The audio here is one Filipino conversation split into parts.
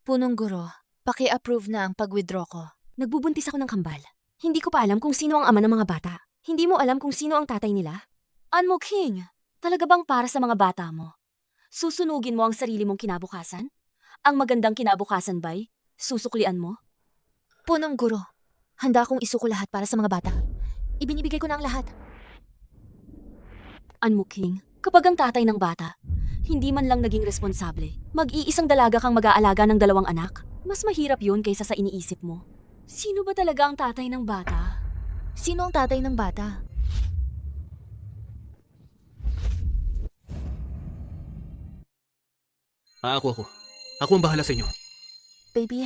Punong guro, paki-approve na ang pag-withdraw ko. Nagbubuntis ako ng kambal. Hindi ko pa alam kung sino ang ama ng mga bata. Hindi mo alam kung sino ang tatay nila? Anmo King, talaga bang para sa mga bata mo? Susunugin mo ang sarili mong kinabukasan? Ang magandang kinabukasan ba'y susuklian mo? Punong guro, handa akong isuko lahat para sa mga bata. Ibinibigay ko na ang lahat. Anmo King, kapag ang tatay ng bata, hindi man lang naging responsable, mag-iisang dalaga kang mag-aalaga ng 2 anak, mas mahirap yun kaysa sa iniisip mo. Sino ba talaga ang tatay ng bata? Sino ang tatay ng bata? Ako. Ako ang bahala sa inyo. Baby,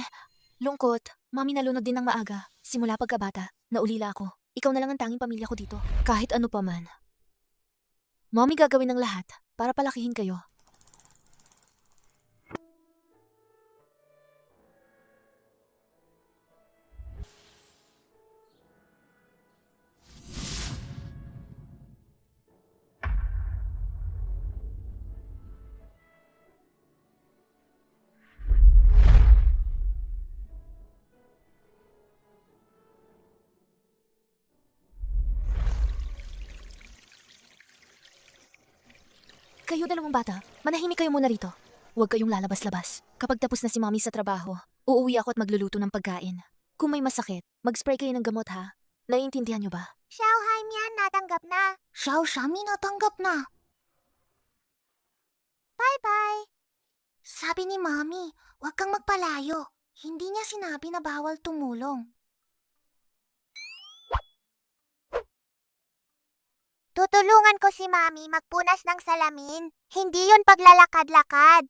lungkot. Mami nalunod din ng maaga. Simula pagkabata, naulila ako. Ikaw na lang ang tanging pamilya ko dito. Kahit ano pa man. Mami gagawin ng lahat para palakihin kayo. Kayo 2 bata, manahimik kayo muna rito. Huwag kayong lalabas-labas. Kapag tapos na si Mami sa trabaho, uuwi ako at magluluto ng pagkain. Kung may masakit, mag-spray kayo ng gamot ha. Naiintindihan niyo ba? Xiao Haimian natanggap na. Xiao Shami natanggap na. Bye-bye. Sabi ni Mami, huwag kang magpalayo. Hindi niya sinabi na bawal tumulong. Tutulungan ko si Mami magpunas ng salamin. Hindi yun paglalakad-lakad.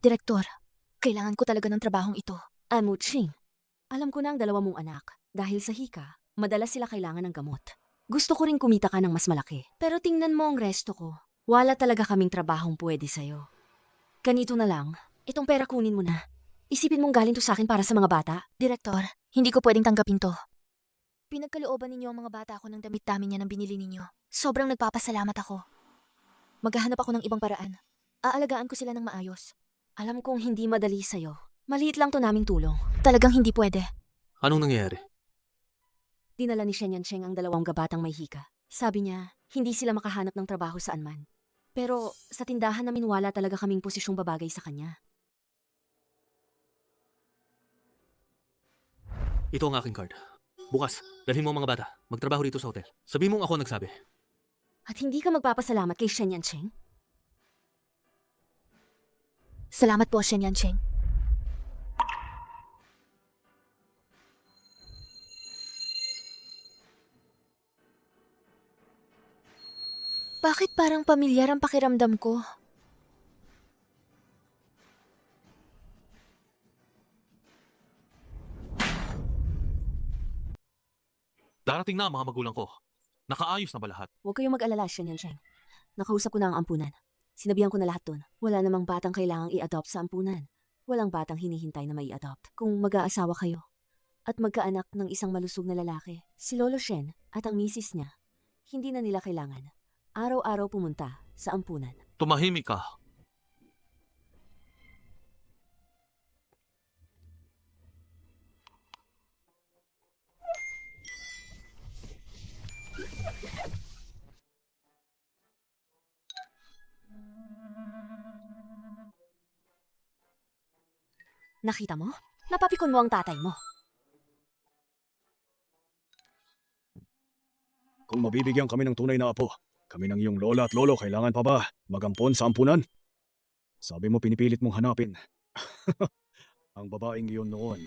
Direktor, kailangan ko talaga ng trabahong ito. Ching, alam ko na ang 2 mong anak. Dahil sa hika, madalas sila kailangan ng gamot. Gusto ko rin kumita ka ng mas malaki. Pero tingnan mo ang resto ko. Wala talaga kaming trabahong pwede sa'yo. Ganito na lang, itong pera kunin mo na. Isipin mong galing to sa akin para sa mga bata. Direktor, hindi ko pwedeng tanggapin to. Pinagkalooban ninyo ang mga bata ko ng damit-dami niya ng binili ninyo. Sobrang nagpapasalamat ako. Maghahanap ako ng ibang paraan. Aalagaan ko sila ng maayos. Alam kong hindi madali sa'yo. Maliit lang to naming tulong. Talagang hindi pwede. Anong nangyayari? Dinala ni Shen Yancheng ang 2 gabatang may hika. Sabi niya, hindi sila makahanap ng trabaho saan man. Pero sa tindahan namin wala talaga kaming posisyong babagay sa kanya. Ito ang aking card. Bukas, dalhin mo ang mga bata. Magtrabaho rito sa hotel. Sabi mong ako nagsabi. At hindi ka magpapasalamat kay Shen Yancheng? Salamat po, Shen Yancheng. Bakit parang pamilyar ang pakiramdam ko? Darating na ang mga magulang ko. Nakaayos na ba lahat? Huwag kayong mag-alala, Shen Yancheng. Nakausap ko na ang ampunan. Sinabihan ko na lahat dun. Wala namang batang kailangang i-adopt sa ampunan. Walang batang hinihintay na mai-adopt. Kung mag-aasawa kayo at magkaanak ng isang malusog na lalaki, si Lolo Shen at ang misis niya, hindi na nila kailangan araw-araw pumunta sa ampunan. Tumahimik ka. Nakita mo? Napapikon mo ang tatay mo. Kung mabibigyan kami ng tunay na apo, kami ng iyong lola at lolo kailangan pa ba magampon sa ampunan? Sabi mo pinipilit mong hanapin. Ang babaeng iyon noon.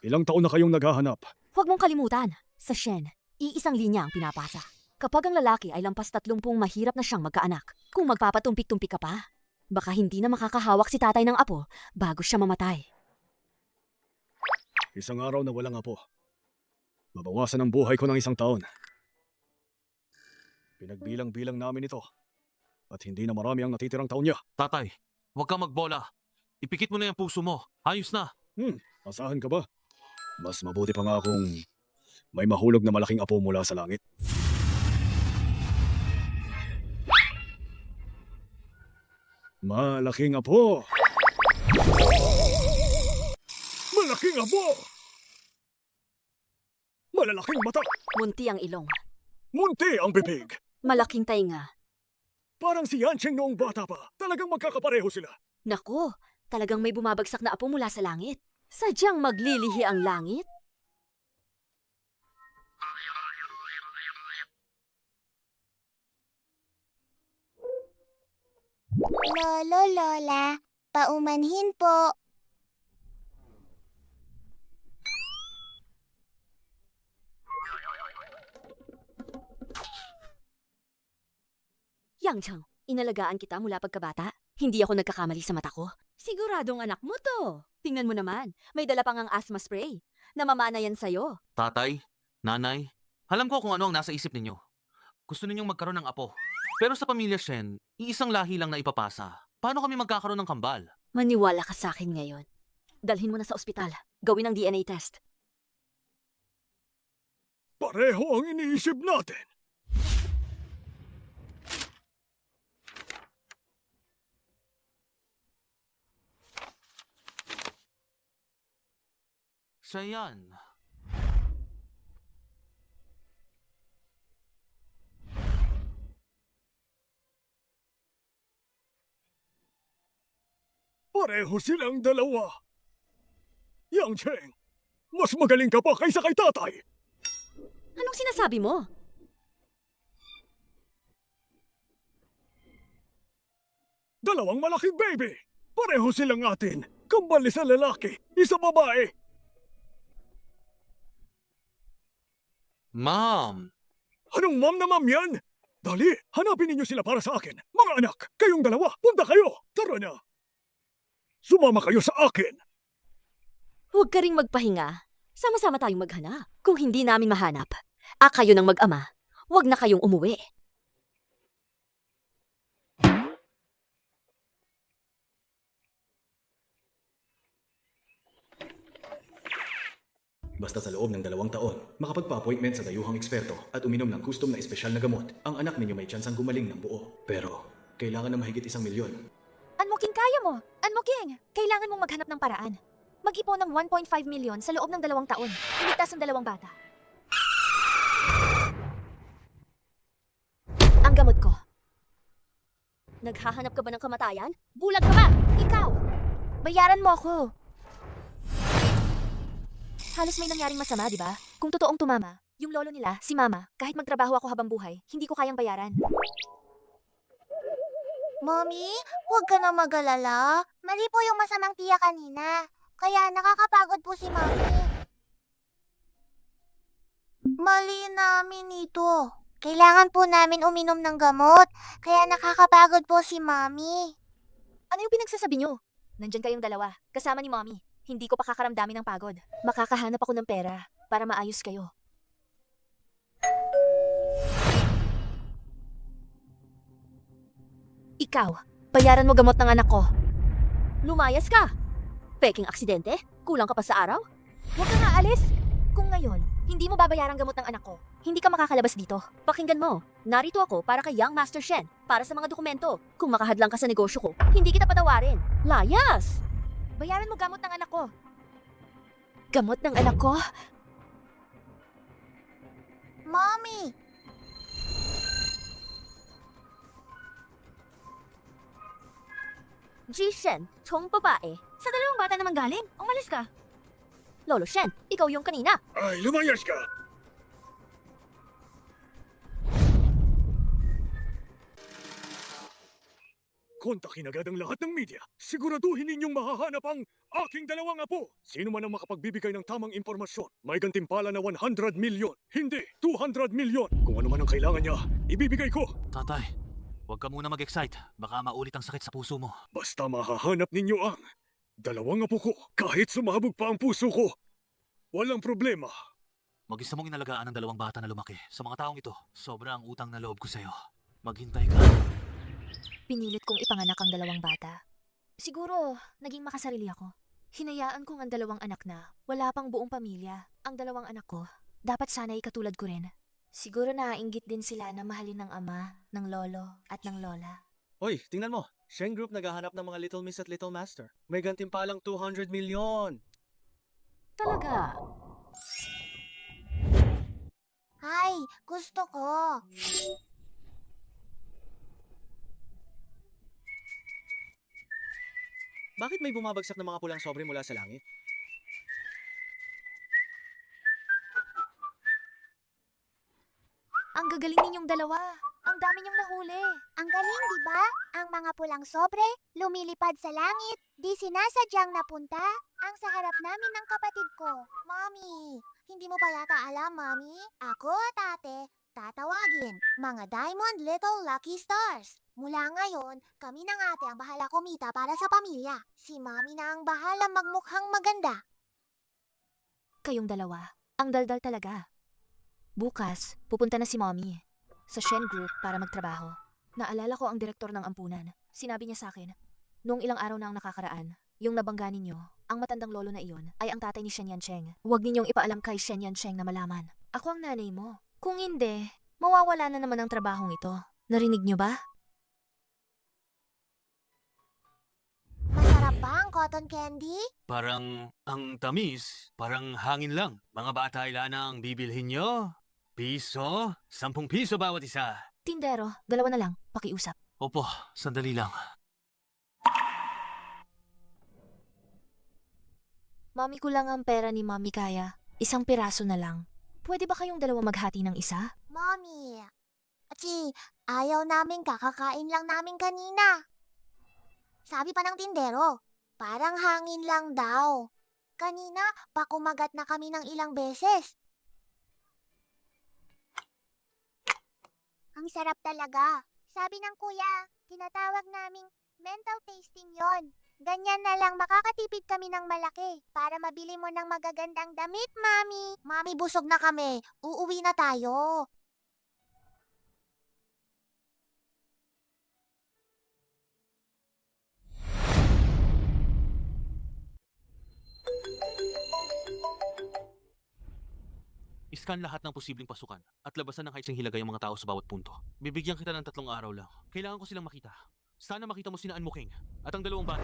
Ilang taon na kayong naghahanap? Huwag mong kalimutan, sa Shen, iisang linya ang pinapasa. Kapag ang lalaki ay lampas 30, mahirap na siyang magkaanak. Kung magpapatumpik-tumpik ka pa, baka hindi na makakahawak si tatay ng apo bago siya mamatay. Isang araw na walang apo. Mabawasan ang buhay ko ng 1 taon. Pinagbilang-bilang namin ito. At hindi na marami ang natitirang taon niya. Tatay, huwag kang magbola. Ipikit mo na yung puso mo. Ayos na. Asahan ka ba? Mas mabuti pa nga kung may mahulog na malaking apo mula sa langit. Malaking apo! Malaking apo! Malalaking mata! Munti ang ilong. Munti ang bibig! Malaking tainga. Parang si Yancheng noong bata pa. Talagang magkakapareho sila. Naku, talagang may bumabagsak na apo mula sa langit. Sadyang maglilihi ang langit? Lolo, Lola, paumanhin po. Yang Chang, inalagaan kita mula pagkabata. Hindi ako nagkakamali sa mata ko. Siguradong anak mo to. Tingnan mo naman, may dala pang ang asthma spray. Namamana yan sa'yo. Tatay, nanay, alam ko kung ano ang nasa isip ninyo. Gusto ninyong magkaroon ng apo. Pero sa pamilya Shen, iisang lahi lang na ipapasa. Paano kami magkakaroon ng kambal? Maniwala ka sa akin ngayon. Dalhin mo na sa ospital. Gawin ang DNA test. Pareho ang iniisip natin. Siya yan. Pareho silang dalawa. Yang Cheng, mas magaling ka pa kaysa kay tatay. Anong sinasabi mo? Dalawang malaking baby. Pareho silang atin. Kambal isa lalaki, isa babae. Ma'am, Anong ma'am na ma'am yan? Dali, hanapin ninyo sila para sa akin. Mga anak, kayong dalawa, punta kayo. Tara na. Sumama kayo sa akin. Huwag ka ring magpahinga. Sama-sama tayong maghanap. Kung hindi namin mahanap, kayo ng mag-ama, huwag na kayong umuwi. Basta sa loob ng 2 taon, makapagpa-appointment sa dayuhang eksperto at uminom ng custom na espesyal na gamot, ang anak ninyo may tsansang gumaling ng buo. Pero, kailangan na mahigit 1 milyon. Anmoking, kaya mo! Anmoking! Kailangan mong maghanap ng paraan. Mag-ipon ng 1.5 milyon sa loob ng 2 taon. Iligtas ang 2 bata. Ang gamot ko. Naghahanap ka ba ng kamatayan? Bulag ka ba? Ikaw! Bayaran mo ako! Halos may nangyaring masama, di ba? Kung totoong tumama, yung lolo nila, si mama, kahit magtrabaho ako habang buhay, hindi ko kayang bayaran. Mommy, huwag ka na mag-alala. Mali po yung masamang tiya kanina. Kaya nakakapagod po si Mommy. Mali namin ito. Kailangan po namin uminom ng gamot. Kaya nakakapagod po si Mommy. Ano yung pinagsasabi nyo? Nandyan kayong dalawa, kasama ni Mommy. Hindi ko pa kakaramdamin ng pagod. Makakahanap ako ng pera para maayos kayo. Ikaw, bayaran mo gamot ng anak ko. Lumayas ka! Peking aksidente? Kulang ka pa sa araw? Huwag ka nga alis! Kung ngayon, hindi mo babayaran gamot ng anak ko, hindi ka makakalabas dito. Pakinggan mo, narito ako para kay Young Master Shen, para sa mga dokumento. Kung makahadlang ka sa negosyo ko, hindi kita patawarin. Layas! Bayaran mo gamot ng anak ko. Gamot ng anak ko? Mommy! Ji-Shen, chong babae. Sa 2 bata naman galing, umalis ka. Lolo Shen, ikaw yung kanina. Ay, lumayas ka. Kontakin agad ang lahat ng media. Siguraduhin ninyong mahahanap ang aking 2 apo. Sino man ang makapagbibigay ng tamang impormasyon, may gantimpala na 100 milyon. Hindi, 200 milyon. Kung ano man ang kailangan niya, ibibigay ko. tatay, huwag ka muna mag-excite. Baka maulit ang sakit sa puso mo. Basta mahahanap ninyo ang 2 apo ko. Kahit sumabog pa ang puso ko, walang problema. Mag-isa mong inalagaan ang 2 bata na lumaki. Sa mga taong ito, sobra ang utang na loob ko sa'yo. Maghintay ka. Pinilit kong ipanganak ang 2 bata. Siguro, naging makasarili ako. Hinayaan kong ang 2 anak na wala pang buong pamilya. Ang 2 anak ko, dapat sana'y katulad ko rin. Siguro naiinggit din sila na mahalin ng ama, ng lolo, at ng lola. Hoy, tingnan mo. Shen Group naghahanap ng mga Little Miss at Little Master. May gantimpalang 200 milyon. Talaga? Ay, gusto ko. Bakit may bumabagsak ng mga pulang sobre mula sa langit? Ang gagaling ninyong dalawa. Ang dami niyong nahuli. Ang galing, di ba? Ang mga pulang sobre, lumilipad sa langit, di sinasadyang napunta. Ang sa harap namin ng kapatid ko. Mami, hindi mo pa yata alam, Mami? Ako at ate, tatawagin, mga Diamond Little Lucky Stars. Mula ngayon, kami ng ate ang bahala kumita para sa pamilya. Si Mami na ang bahala magmukhang maganda. Kayong dalawa. Ang daldal talaga. Bukas, pupunta na si Mommy sa Shen Group para magtrabaho. Naalala ko ang direktor ng ampunan. Sinabi niya sa akin, noong ilang araw na ang nakakaraan, yung nabangga ninyo, ang matandang lolo na iyon ay ang tatay ni Shen Yancheng. Huwag ninyong ipaalam kay Shen Yancheng na malaman. Ako ang nanay mo. Kung hindi, mawawala na naman ang trabahong ito. Narinig niyo ba? Masarap ba ang cotton candy? Parang ang tamis, parang hangin lang. Mga bata ilan ang bibilhin nyo? Piso? 10 piso bawat isa. Tindero, dalawa na lang, pakiusap. Opo, sandali lang. Mami ko lang ang pera ni Mami kaya. 1 piraso na lang. Pwede ba kayong dalawa maghati ng isa? Mami, ayaw namin kakakain lang namin kanina. Sabi pa ng tindero, parang hangin lang daw. Kanina, pakumagat na kami ng ilang beses. Ang sarap talaga. Sabi ng kuya, tinatawag naming mental tasting yon. Ganyan na lang makakatipid kami ng malaki para mabili mo ng magagandang damit, Mami. Mami, busog na kami. Uuwi na tayo. Iskan lahat ng posibleng pasukan at labasan ng kahit hilagay ang mga tao sa bawat punto. Bibigyan kita ng 3 araw lang. Kailangan ko silang makita. Sana makita mo sina Anmuking at ang 2 bata.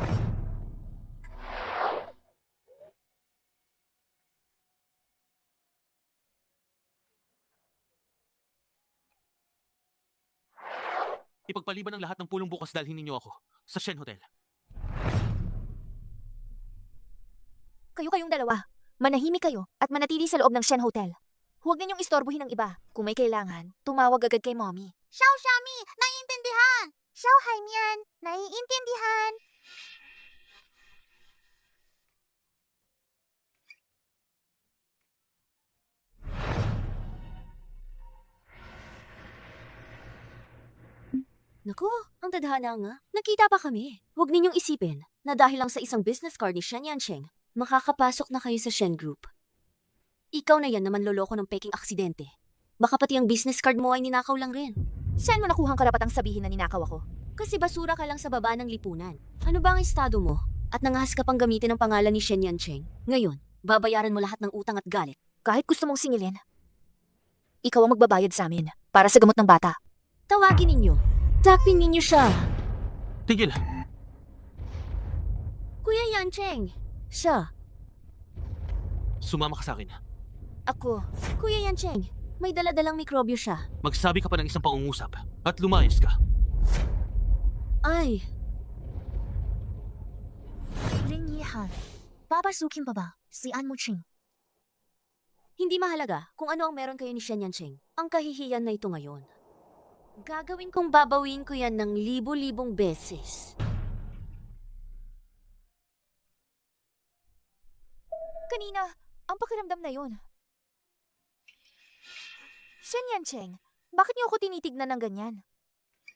Ipagpaliban ng lahat ng pulong bukas dalhin ninyo ako sa Shen Hotel. Kayong dalawa, manahimik kayo at manatili sa loob ng Shen Hotel. Huwag ninyong istorbohin ng iba. Kung may kailangan, tumawag agad kay Mommy. Xiao Shami, naiintindihan! Xiao Haimian, naiintindihan! Naku, ang tadhana nga. Nakita pa kami. Huwag ninyong isipin na dahil lang sa isang business card ni Shen Yancheng, makakapasok na kayo sa Shen Group. Ikaw na yan naman loloko ng peking aksidente. Baka pati ang business card mo ay ninakaw lang rin. Saan mo nakuhang karapatang sabihin na ninakaw ako? Kasi basura ka lang sa baba ng lipunan. Ano ba ang estado mo? At nangahas ka pang gamitin ang pangalan ni Shen Yancheng. Ngayon, babayaran mo lahat ng utang at galit. Kahit gusto mong singilin, ikaw ang magbabayad sa amin para sa gamot ng bata. Tawagin ninyo. Takpin ninyo siya. Tigil! Kuya Yancheng. Siya. Sumama ka sa akin. Ako. Kuya Yancheng. May daladalang mikrobyo siya. Magsabi ka pa ng isang pangungusap at lumayas ka. Ay, Lin Yihan, papasukin pa ba si Anmuching? hindi mahalaga kung ano ang meron kayo ni Shen Yancheng. Ang kahihiyan na ito ngayon. Gagawin kong babawiin ko yan ng libo-libong beses. Kanina, ang pakiramdam na yun. Shen Yancheng, bakit niyo ako tinitignan ng ganyan?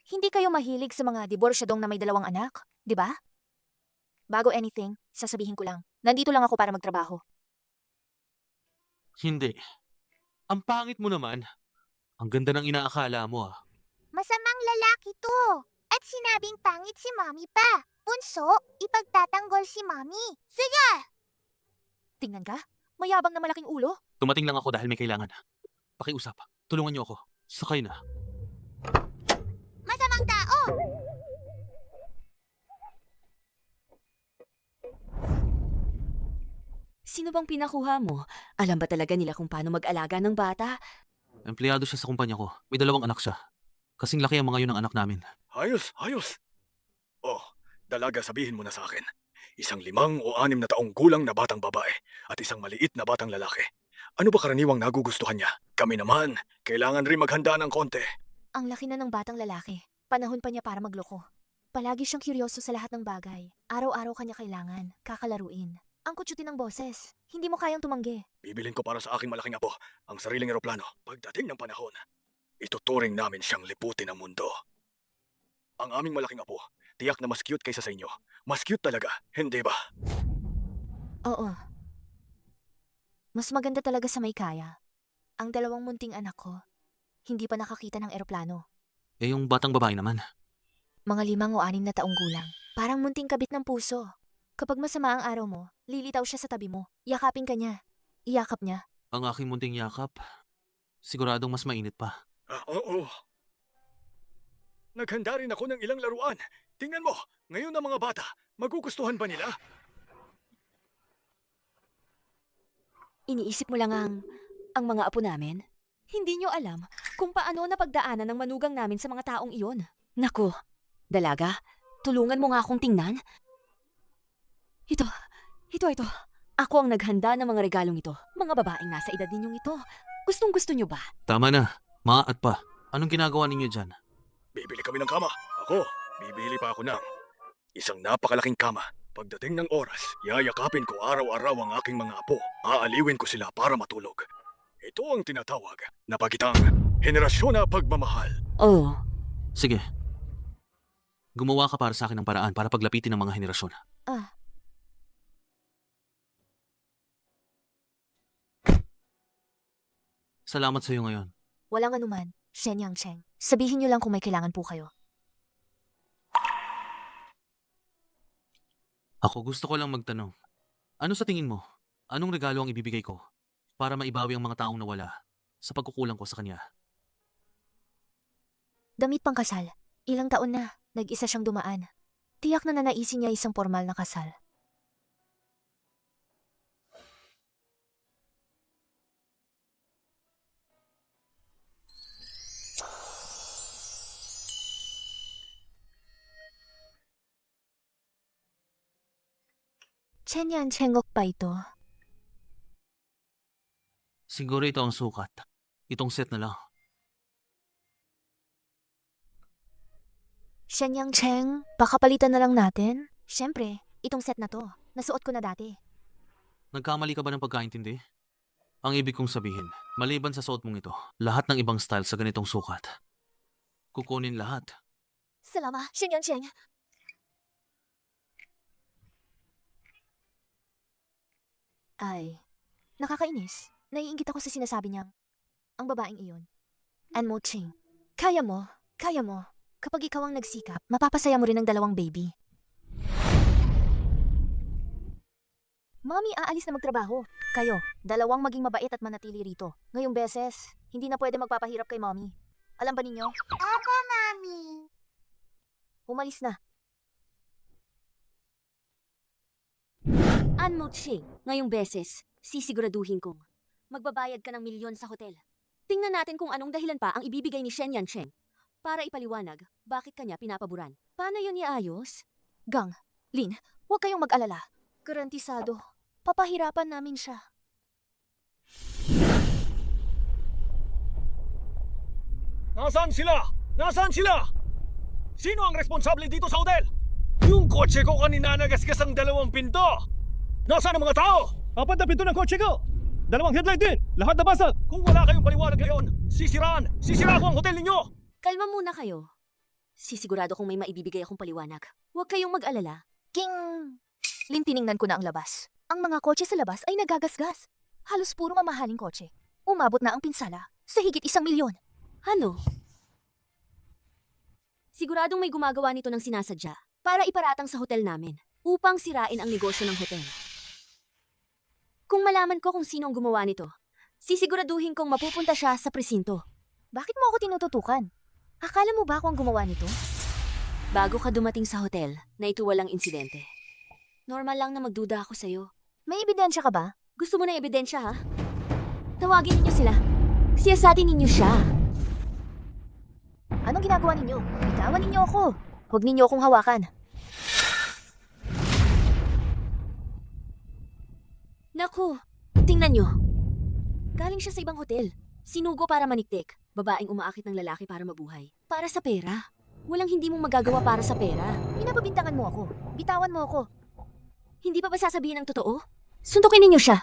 Hindi kayo mahilig sa mga diborsyadong na may 2 anak, di ba? Bago anything, sasabihin ko lang, nandito lang ako para magtrabaho. Hindi. Ang pangit mo naman. Ang ganda ng inaakala mo ah. Masamang lalaki to. At sinabing pangit si Mami pa. Bunso, ipagtatanggol si Mami. Sige! Tingnan ka, mayabang na malaking ulo. Tumating lang ako dahil may kailangan. Pakiusap. Tulungan niyo ako. Sakay na. Masamang tao! Sino bang pinakuha mo? Alam ba talaga nila kung paano mag-alaga ng bata? Empleyado siya sa kumpanya ko. May 2 anak siya. Kasing laki ang mga yun ng anak namin. Ayos, ayos. Oh, dalaga sabihin mo na sa akin. Isang 5 o 6 na taong gulang na batang babae at isang maliit na batang lalaki. Ano ba karaniwang nagugustuhan niya? Kami naman, kailangan rin maghanda ng konti. Ang laki na ng batang lalaki. Panahon pa niya para magloko. Palagi siyang kuryoso sa lahat ng bagay. Araw-araw kanya kailangan, kakalaruin. Ang kutsyotin ng boses. Hindi mo kayang tumanggi. Bibilin ko para sa aking malaking apo ang sariling eroplano. Pagdating ng panahon, ituturing namin siyang liputin ng mundo. Ang aming malaking apo, tiyak na mas cute kaysa sa inyo. Mas cute talaga, hindi ba? Oo. Mas maganda talaga sa may kaya. Ang 2 munting anak ko, hindi pa nakakita ng eroplano. Eh yung batang babae naman. Mga 5 o 6 na taong gulang. Parang munting kabit ng puso. Kapag masama ang araw mo, lilitaw siya sa tabi mo. Yakapin ka niya. Iyakap niya. Ang aking munting yakap, siguradong mas mainit pa. Oo. Naghanda rin ako ng ilang laruan. Tingnan mo, ngayon ang mga bata, magugustuhan ba nila? Iniisip mo lang ang mga apo namin? Hindi nyo alam kung paano napagdaanan ng manugang namin sa mga taong iyon. Naku, dalaga, tulungan mo nga akong tingnan. Ito. Ako ang naghanda ng mga regalong ito. Mga babaeng nasa edad ninyong ito. Gustong-gusto nyo ba? Tama na. Maat pa. Anong ginagawa ninyo dyan? Bibili kami ng kama. Ako, bibili pa ako ng isang napakalaking kama. Pagdating ng oras, yayakapin ko araw-araw ang aking mga apo. Aaliwin ko sila para matulog. Ito ang tinatawag na pagitang henerasyon na pagmamahal. Oo. Sige. Gumawa ka para sa akin ng paraan para paglapitin ng mga henerasyon. Salamat sa iyo ngayon. Walang anuman. Shen Yang Cheng. Sabihin niyo lang kung may kailangan po kayo. Ako gusto ko lang magtanong. Ano sa tingin mo? Anong regalo ang ibibigay ko para maibawi ang mga taong nawala sa pagkukulang ko sa kanya? Damit pang kasal. Ilang taon na. Nag-isa siyang dumaan. Tiyak na nanaisin niya isang formal na kasal. Chen Yan Chengok pa ito. Siguro ito ang sukat. Itong set na lang. Shen Yang Cheng, baka palitan na lang natin. Siyempre, itong set na to. Nasuot ko na dati. Nagkamali ka ba ng pagkaintindi? Ang ibig kong sabihin, maliban sa suot mong ito, lahat ng ibang style sa ganitong sukat. Kukunin lahat. Salamat, Shen Yang Cheng. Ay, nakakainis. Naiingit ako sa sinasabi niyang, ang babaeng iyon. Anne Mo Ching, kaya mo. Kapag ikaw ang nagsikap, mapapasaya mo rin ang 2 baby. Mami, aalis na magtrabaho. Kayo, 2 maging mabait at manatili rito. Ngayong beses, hindi na pwede magpapahirap kay Mommy. Alam ba ninyo? Ako, Mami. Umalis na. Anne Mo Ching, ngayong beses, sisiguraduhin kong magbabayad ka ng milyon sa hotel. Tingnan natin kung anong dahilan pa ang ibibigay ni Shen Yan Cheng para ipaliwanag bakit kanya pinapaboran. Paano yun iayos? Gang, Lin, huwag kayong mag-alala. Garantisado, papahirapan namin siya. Nasaan sila? Nasaan sila? Sino ang responsable dito sa hotel? Yung kotse ko kanina nagasgas ang 2 pinto. Nasaan ang mga tao? 4 na pinto ng kotse ko. 2 headlight din. Lahat nabasag. Kung wala kayong paliwanag ngayon, sisira ko ang hotel ninyo. Kalma muna kayo. Sisigurado kong may maibibigay akong paliwanag. Huwag kayong mag-alala. King! Lin, tiningnan ko na ang labas. Ang mga kotse sa labas ay nagagasgas. Halos puro mamahaling kotse. Umabot na ang pinsala sa higit 1 milyon. Ano? Siguradong may gumagawa nito ng sinasadya para iparatang sa hotel namin upang sirain ang negosyo ng hotel. Kung malaman ko kung sino ang gumawa nito, sisiguraduhin kong mapupunta siya sa presinto. Bakit mo ako tinututukan? Akala mo ba ako ang gumawa nito? Bago ka dumating sa hotel, na ito walang insidente. Normal lang na magduda ako sa'yo. May ebidensya ka ba? Gusto mo ng ebidensya, ha? Tawagin ninyo sila. Siyasatin ninyo siya. Anong ginagawa ninyo? Bitawan ninyo ako. Huwag ninyo akong hawakan. Naku, tingnan nyo. Galing siya sa ibang hotel. Sinugo para maniktik. Babaeng umaakit ng lalaki para mabuhay. Para sa pera. Walang hindi mong magagawa para sa pera. Pinapabintangan mo ako. Bitawan mo ako. Hindi pa ba sasabihin ang totoo? Suntukin ninyo siya.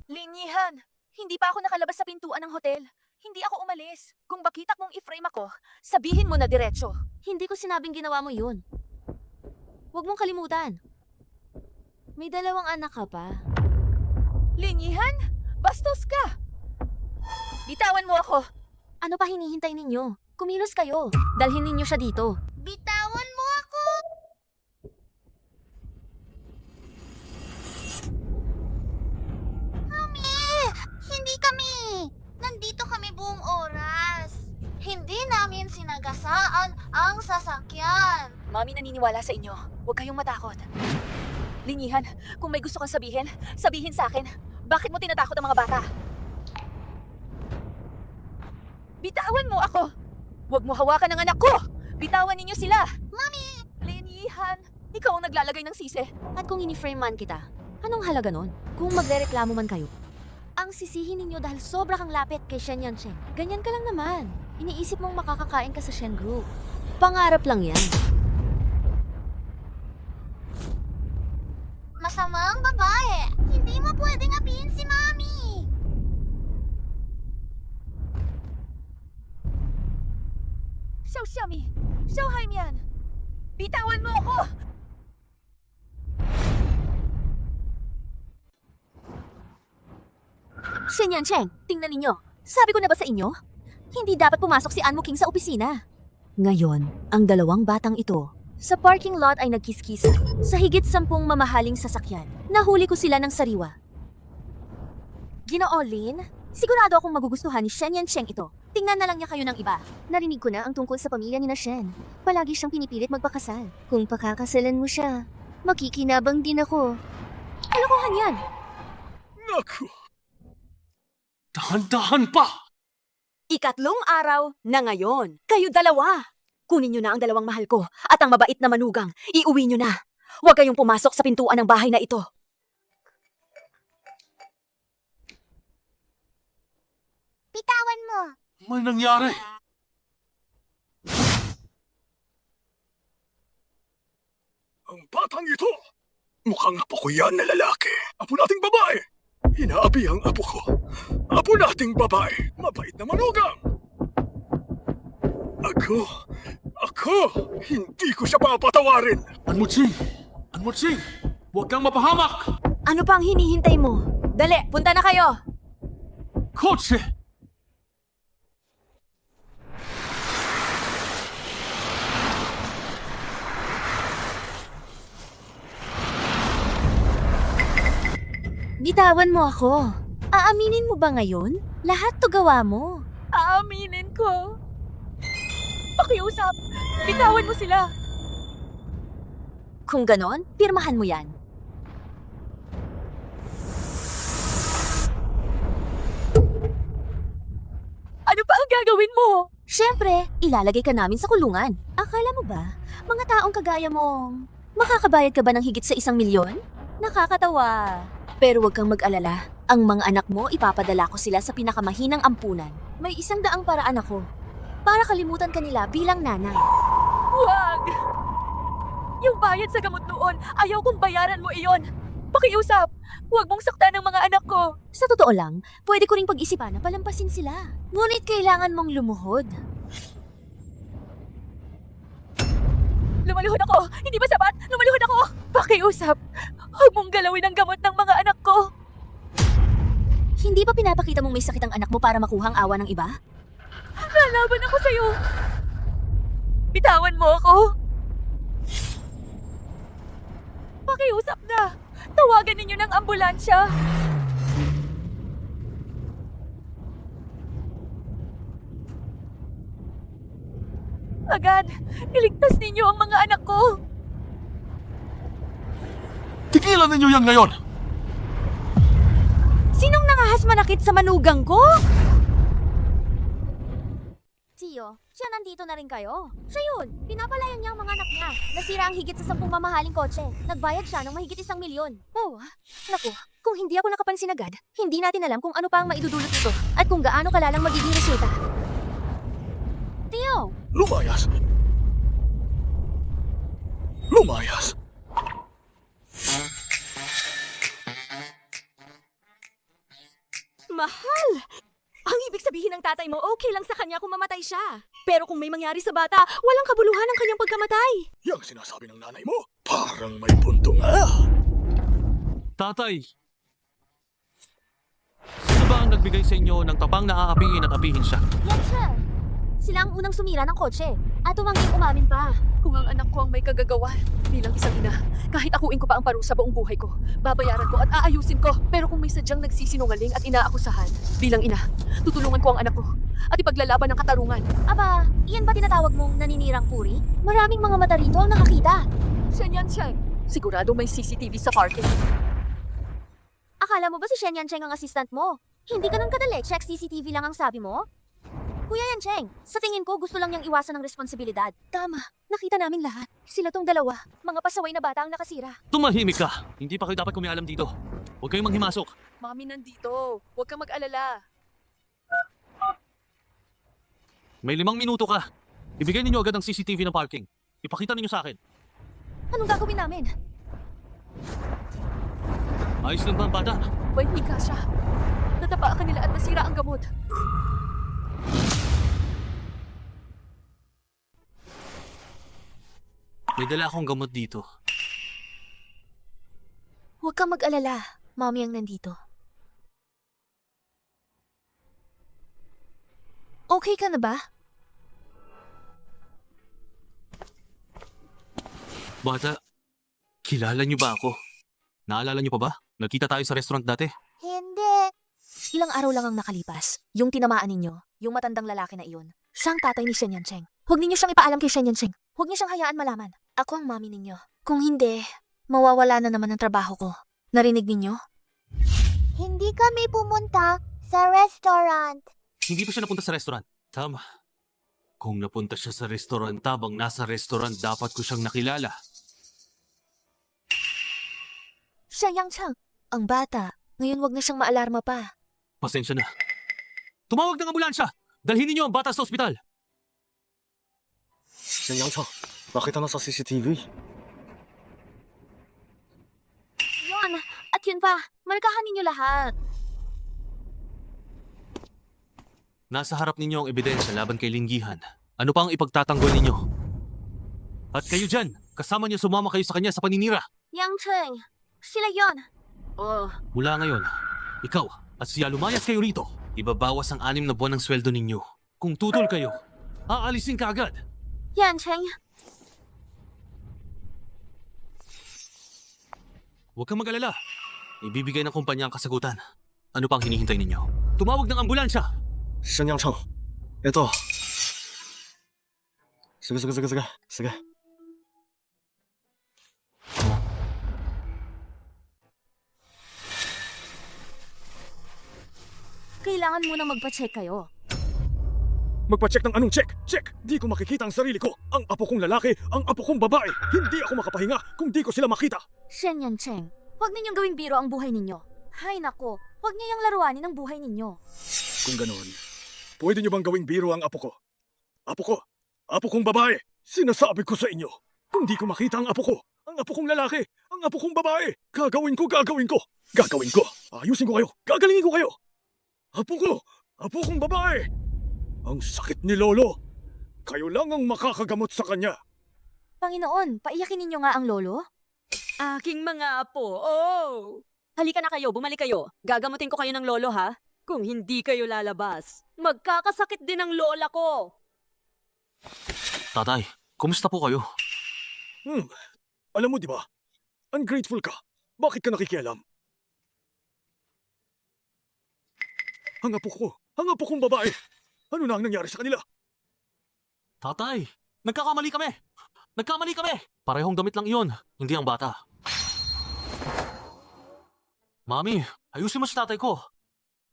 Linyihan! Hindi pa ako nakalabas sa pintuan ng hotel. Hindi ako umalis. Kung bakita mong i-frame ako, sabihin mo na diretso. Hindi ko sinabing ginawa mo yun. Huwag mong kalimutan. May 2 anak ka pa. Linyihan? Bastos ka! Bitawan mo ako! Ano pa hinihintay ninyo? Kumilos kayo. Dalhin ninyo siya dito. Bitawan mo ako! Mami! Hindi kami! Nandito kami buong oras. Hindi namin sinagasaan ang sasakyan. Mami, naniniwala sa inyo. Huwag kayong matakot. Linyihan, kung may gusto kang sabihin, sabihin sa akin. Bakit mo tinatakot ang mga bata? Bitawan mo ako! Huwag mo hawakan ang anak ko! Bitawan ninyo sila! Mami! Linyihan, ikaw ang naglalagay ng sisi. At kung ini-frame man kita, anong halaga nun? Kung magrereklamo man kayo, ang sisihin ninyo dahil sobra kang lapit kay Shen Yansheng. Ganyan ka lang naman. Iniisip mong makakakain ka sa Shen Group. Pangarap lang yan. Masamang babae! Hindi mo pwedeng apihin si Mami! Xiao Xiaomi! Xiao Haimian! Bitawan mo ako! Shen Yansheng, tingnan ninyo. Sabi ko na ba sa inyo? Hindi dapat pumasok si Anmo King sa opisina. Ngayon, ang 2 batang ito, sa parking lot ay nagkiskisa sa higit 10 mamahaling sasakyan. Nahuli ko sila ng sariwa. Ginoo Lin, sigurado akong magugustuhan ni Shen Yansheng ito. Tingnan na lang niya kayo ng iba. Narinig ko na ang tungkol sa pamilya ni na Shen. Palagi siyang pinipilit magpakasal. Kung pakakasalan mo siya, makikinabang din ako. Kalokohan yan! Naku! Dahan-dahan pa! 3 araw na ngayon. Kayo 2. Kunin niyo na ang 2 mahal ko at ang mabait na manugang. Iuwi niyo na. Huwag kayong pumasok sa pintuan ng bahay na ito. Bitawan mo! May nangyari. Ang batang ito! Mukhang apo ko yan na lalaki. Apo nating babae. Hinaabi ang apo ko. Apo nating babae. Mabait na manugang. Ako, hindi ko siya papatawarin. Anmuching! Anmuching! Huwag kang mapahamak! Ano pang hinihintay mo? Dali, punta na kayo! Kotse! Bitawan mo ako. Aaminin mo ba ngayon? Lahat to gawa mo. Aaminin ko. Pakiusap, bitawan mo sila. Kung ganon, pirmahan mo yan. Ano pa ang gagawin mo? Siyempre, ilalagay ka namin sa kulungan. Akala mo ba, mga taong kagaya mo, makakabayad ka ba ng higit sa 1 milyon? Nakakatawa. Pero huwag kang mag-alala. Ang mga anak mo, ipapadala ko sila sa pinakamahinang ampunan. May 100 paraan ako. Para kalimutan ka nila bilang nanay. Huwag! Yung bayad sa gamot noon, ayaw kong bayaran mo iyon. Pakiusap, huwag mong saktan ang mga anak ko. Sa totoo lang, pwede ko ring pag-isipan na palampasin sila. Ngunit kailangan mong lumuhod. Lumaluhod ako! Hindi ba sapat? Lumaluhod ako! Pakiusap, huwag mong galawin ang gamot ng mga anak ko. Hindi ba pinapakita mong may sakit ang anak mo para makuha ang awa ng iba? Lalaban ako sa'yo. Bitawan mo ako. Pakiusap na. Tawagan ninyo ng ambulansya. Agad, iligtas ninyo ang mga anak ko. Tigilan ninyo yan ngayon! Sinong nangahas manakit sa manugang ko? Tio, siya nandito na rin kayo. Siya yun, pinapalayan niya ang mga anak niya. Nasira ang higit sa 10 mamahaling kotse. Nagbayad siya ng mahigit 1 milyon. Oh, naku, kung hindi ako nakapansin agad, hindi natin alam kung ano pa ang maidudulot nito at kung gaano kalalang magiging resulta. Tio! Lumayas! Lumayas! Mahal! Ang ibig sabihin ng tatay mo, okay lang sa kanya kung mamatay siya. Pero kung may mangyari sa bata, walang kabuluhan ang kanyang pagkamatay. Yang sinasabi ng nanay mo, parang may punto nga. Tatay! Sino ba ang nagbigay sa inyo ng tapang na aapiin at apihin siya? Yan siya. Sila ang unang sumira ng kotse. At tumangging umamin pa. Kung ang anak ko ang may kagagawan, bilang isang ina, kahit akuin ko pa ang parusa buong buhay ko, babayaran ko at aayusin ko. Pero kung may sadyang nagsisinungaling at inaakusahan, bilang ina, tutulungan ko ang anak ko at ipaglalaban ng katarungan. Aba, iyan ba tinatawag mong naninirang puri? Maraming mga mata rito ang nakakita. Shen Yancheng, sigurado may CCTV sa parking. Akala mo ba si Shen Yancheng ang assistant mo? Hindi ka nang kadali, check CCTV lang ang sabi mo? Kuya Yancheng, sa tingin ko gusto lang niyang iwasan ng responsibilidad. Tama, nakita naming lahat. Sila tong dalawa, mga pasaway na bata ang nakasira. Tumahimik ka! Hindi pa kayo dapat kumialam dito. Huwag kayong manghimasok. Mami nandito, huwag kang mag-alala. May 5 minuto ka. Ibigay ninyo agad ang CCTV ng parking. Ipakita ninyo sa akin. Anong gagawin namin? Ayos lang ba ang bata? May hika siya. Natapa ka nila at nasira ang gamot. May dala akong gamot dito. Huwag kang mag-alala, Mami ang nandito. Okay ka na ba? Bata, kilala niyo ba ako? Naalala niyo pa ba? Nagkita tayo sa restaurant dati. Hindi. Ilang araw lang ang nakalipas. Yung tinamaan ninyo, yung matandang lalaki na iyon, siya ang tatay ni Shen Yancheng. Huwag ninyo siyang ipaalam kay Shen Yancheng. Huwag niyo siyang hayaan malaman. Ako ang mami ninyo. Kung hindi, mawawala na naman ang trabaho ko. Narinig ninyo? Hindi kami pumunta sa restaurant. Hindi pa siya napunta sa restaurant. Tama. Kung napunta siya sa restaurant habang nasa restaurant, dapat ko siyang nakilala. Shen Yancheng, ang bata. Ngayon wag na siyang maalarma pa. Pasensya na. Tumawag ng ambulansya! Dalhin ninyo ang bata sa ospital! Shen Yangchang, nakita na sa CCTV. Yun. At yun pa, markahan ninyo lahat. Nasa harap ninyo ang ebidensya laban kay Linggihan. Ano pa ang ipagtatanggol ninyo? At kayo dyan, kasama niyo sumama kayo sa kanya sa paninira. Yancheng, sila yon. Oh, Mula ngayon, ikaw at siya lumayas kayo rito. Ibabawas ang 6 na buwan ng sweldo ninyo. Kung tutol kayo, aalisin ka agad. Yancheng, Huwag kang mag-alala. Ibibigay ng kumpanya ang kasagutan. Ano pang hinihintay ninyo? Tumawag ng ambulansya! Shen Yangchang, ito. Sige. kailangan mo nang magpa-check kayo. Magpa-check ng anong check? Check! Di ko makikita ang sarili ko. Ang apo kong lalaki, ang apo kong babae. Hindi ako makapahinga kung di ko sila makita. Shen Yancheng, huwag ninyong gawing biro ang buhay ninyo. Hay nako, huwag niyang laruanin ang buhay ninyo. Kung ganoon, pwede niyo bang gawing biro ang apo ko? Apo kong babae. Sinasabi ko sa inyo, kung di ko makita ang apo kong lalaki, ang apo kong babae, gagawin ko. Ayusin ko kayo, gagalingin ko kayo. Apo kong babae. Ang sakit ni Lolo. Kayo lang ang makakagamot sa kanya. Panginoon, paiyakin ninyo nga ang lolo? Aking mga apo, oh! Halika na kayo, bumalik kayo. Gagamutin ko kayo ng lolo, ha? Kung hindi kayo lalabas, magkakasakit din ang lola ko. Tatay, kumusta po kayo? Alam mo di ba? Ungrateful ka. Bakit ka nakikialam? Ang apo kong babae. Ano na ang nangyari sa kanila? Tatay, nagkamali kami! Parehong damit lang iyon, hindi ang bata. Mami, ayusin mo sa tatay ko.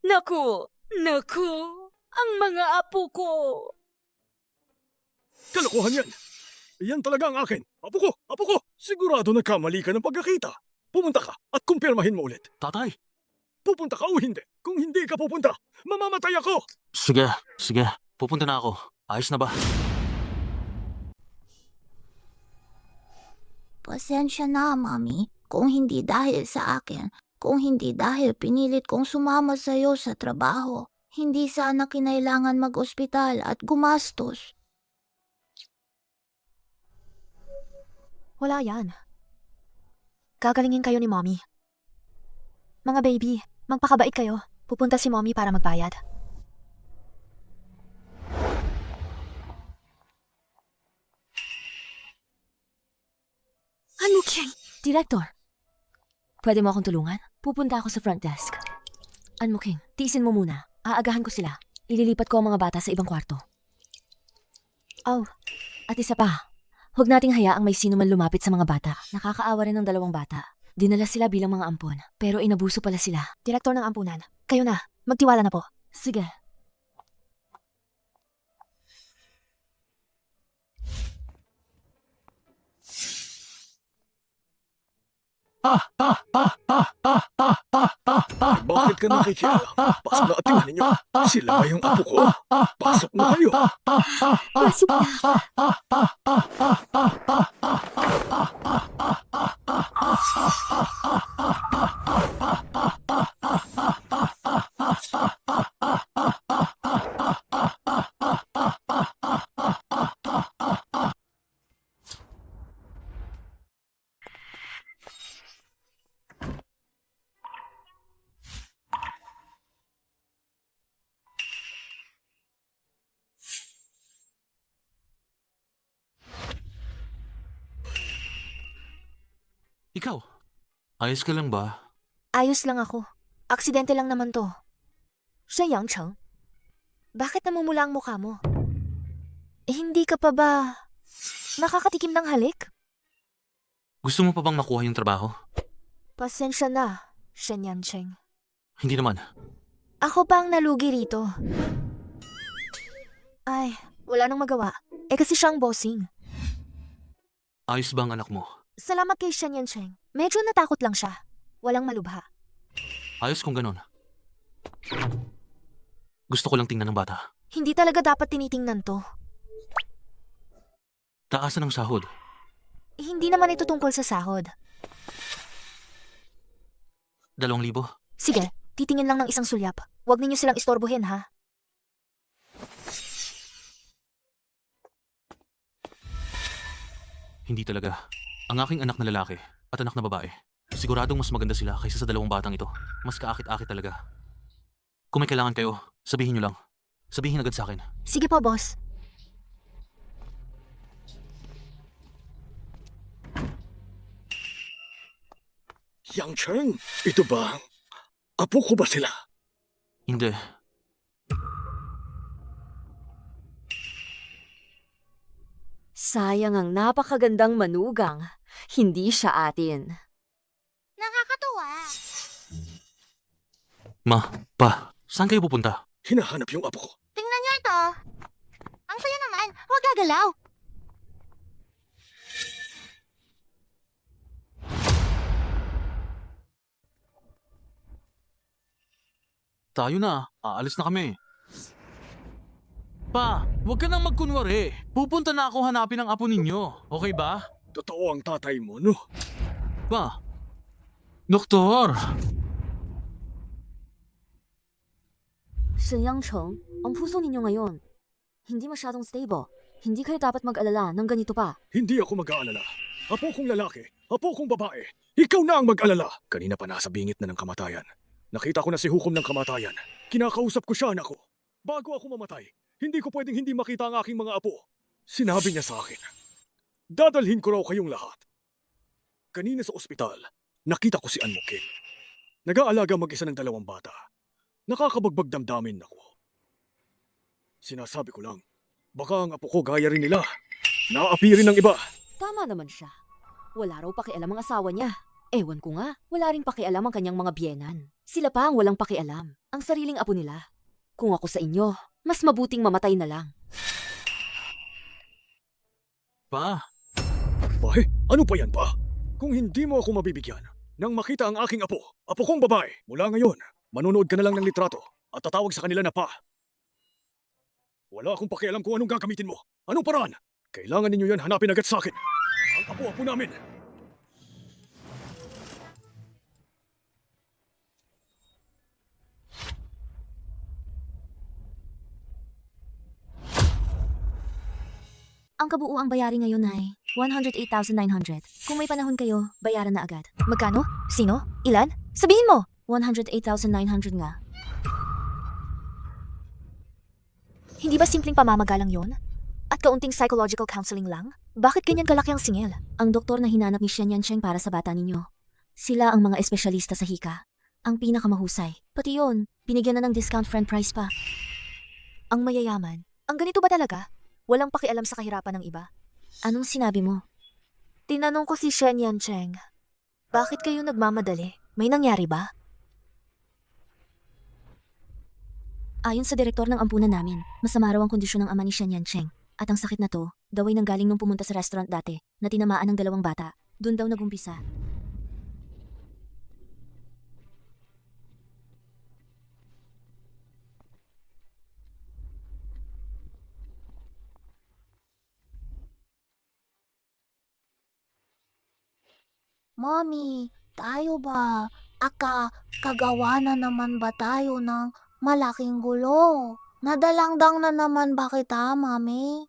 Naku! Naku! Ang mga apo ko! Kalokohan yan! Yan talaga ang akin! Apo ko! Apo ko! Sigurado nagkamali ka ng pagkakita. Pumunta ka at kumpirmahin mo ulit. Tatay. Pupunta ka o hindi? Kung hindi ka pupunta, mamamatay ako! Sige, sige. Pupunta na ako. Ayos na ba? Pasensya na, Mami. Kung hindi dahil sa akin, kung hindi dahil pinilit kong sumama sa'yo sa trabaho, hindi sana kinailangan mag-ospital at gumastos. Wala yan. Gagalingin kayo ni Mommy. Mga baby, magpakabait kayo. Pupunta si Mommy para magbayad. Ano, King? Director, pwede mo akong tulungan? Pupunta ako sa front desk. Ano, King? Tiisin mo muna. Aagahan ko sila. Ililipat ko ang mga bata sa ibang kwarto. Oh, at isa pa. Huwag nating hayaang may sino man lumapit sa mga bata. Nakakaawa rin ng 2 bata. Dinala sila bilang mga ampon, pero inabuso pala sila. Direktor ng ampunan, kayo na. Magtiwala na po. Sige. Bakit ka nakikialam? Pasok na at tingnan ninyo. Sila ba yung apo ko? Pasok na kayo. Pasok na. Ikaw, ayos ka lang ba? Ayos lang ako. Aksidente lang naman to. Siya Yang Cheng. Bakit namumula ang mukha mo? Hindi ka pa ba nakakatikim ng halik? Gusto mo pa bang makuha yung trabaho? Pasensya na, Shen Yancheng. Hindi naman. Ako pa ang nalugi rito. Ay, wala nang magawa. Kasi siyang bossing. Ayos ba ang anak mo? Salamat kay Shen Yancheng. Medyo natakot lang siya. Walang malubha. Ayos kung ganun. Gusto ko lang tingnan ng bata. Hindi talaga dapat tinitingnan to. Taasan ng sahod. Hindi naman ito tungkol sa sahod. 2,000. Sige, titingin lang ng isang sulyap. Huwag ninyo silang istorbohin, ha? Hindi talaga. Ang aking anak na lalaki at anak na babae. Siguradong mas maganda sila kaysa sa 2 batang ito. Mas kaakit-akit talaga. Kung may kailangan kayo, sabihin nyo lang. Sabihin agad sa akin. Sige po, boss. Yang Cheng, ito ba? Apo ko ba sila? Hindi. Sayang ang napakagandang manugang. Hindi siya atin. Nakakatuwa. Ma, pa, saan kayo pupunta? Hinahanap yung apo ko. Tingnan niyo ito. Ang saya naman. Huwag gagalaw. Tayo na. Aalis na kami. Pa, huwag ka nang magkunwari. Pupunta na ako hanapin ang apo ninyo. Okay ba? Totoo ang tatay mo, no? Pa. Doktor. Sir Yang Cheng, ang puso ninyo ngayon. Hindi masyadong stable. Hindi kayo dapat mag-alala ng ganito pa. Hindi ako mag-aalala. Apo kong lalaki, apo kong babae. Ikaw na ang mag-alala. Kanina pa nasa bingit na ng kamatayan. Nakita ko na si Hukom ng kamatayan. Kinakausap ko siya, anak ko. Bago ako mamatay, hindi ko pwedeng hindi makita ang aking mga apo. Sinabi niya sa akin, dadalhin ko raw kayong lahat. Kanina sa ospital, nakita ko si Anmo Kim. Nag-aalaga mag-isa ng 2 bata. Nakakabagbag damdamin ako. Sinasabi ko lang, baka ang apo ko gaya rin nila. Naapi rin ng iba. Tama naman siya. Wala raw pakialam ang asawa niya. Ewan ko nga, wala ring pakialam ang kanyang mga biyenan. Sila pa ang walang pakialam, ang sariling apo nila. Kung ako sa inyo, mas mabuting mamatay na lang. Pa, Bae, ano pa yan pa? Kung hindi mo ako mabibigyan nang makita ang aking apo kong babae, mula ngayon, manunood ka na lang ng litrato at tatawag sa kanila na pa. Wala akong pakialam kung anong gagamitin mo. Anong paraan? Kailangan ninyo yan hanapin agad sa akin. Ang apo namin. Ang kabuuang bayari ngayon ay 108,900. Kung may panahon kayo, bayaran na agad. Magkano? Sino? Ilan? Sabihin mo! 108,900 nga. Hindi ba simpleng pamamagalang yon? At kaunting psychological counseling lang? Bakit ganyan kalaki ang singil? Ang doktor na hinanap ni Shen Yancheng para sa bata ninyo. Sila ang mga espesyalista sa hika. Ang pinakamahusay. Pati yun, binigyan na ng discount friend price pa. Ang mayayaman. Ang ganito ba talaga? Walang pakialam sa kahirapan ng iba. Anong sinabi mo? Tinanong ko si Shen Yancheng. Bakit kayo nagmamadali? May nangyari ba? Ayon sa direktor ng ampunan namin, masama raw ang kondisyon ng ama ni Shen Yancheng. At ang sakit na to, daw ay nanggaling nung pumunta sa restaurant dati na tinamaan ng 2 bata. Doon daw nagumpisa. Mommy, tayo ba? Kagawa na naman ba tayo ng malaking gulo? Nadalangdang na naman ba kita, Mami?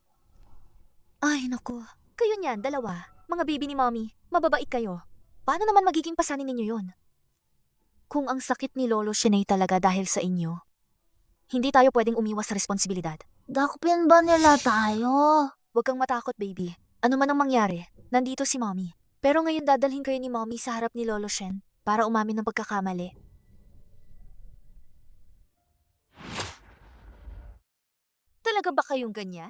Ay, naku. Kayo niyan, dalawa. Mga baby ni Mommy. Mababait kayo. Paano naman magiging pasanin ninyo yon? Kung ang sakit ni Lolo Shenay talaga dahil sa inyo, hindi tayo pwedeng umiwas sa responsibilidad. Dakpin ba nila tayo? Huwag kang matakot, baby. Ano man ang mangyari, nandito si Mommy. Pero ngayon dadalhin kayo ni Mommy sa harap ni Lolo Shen para umamin ng pagkakamali. Talaga ba kayong ganyan?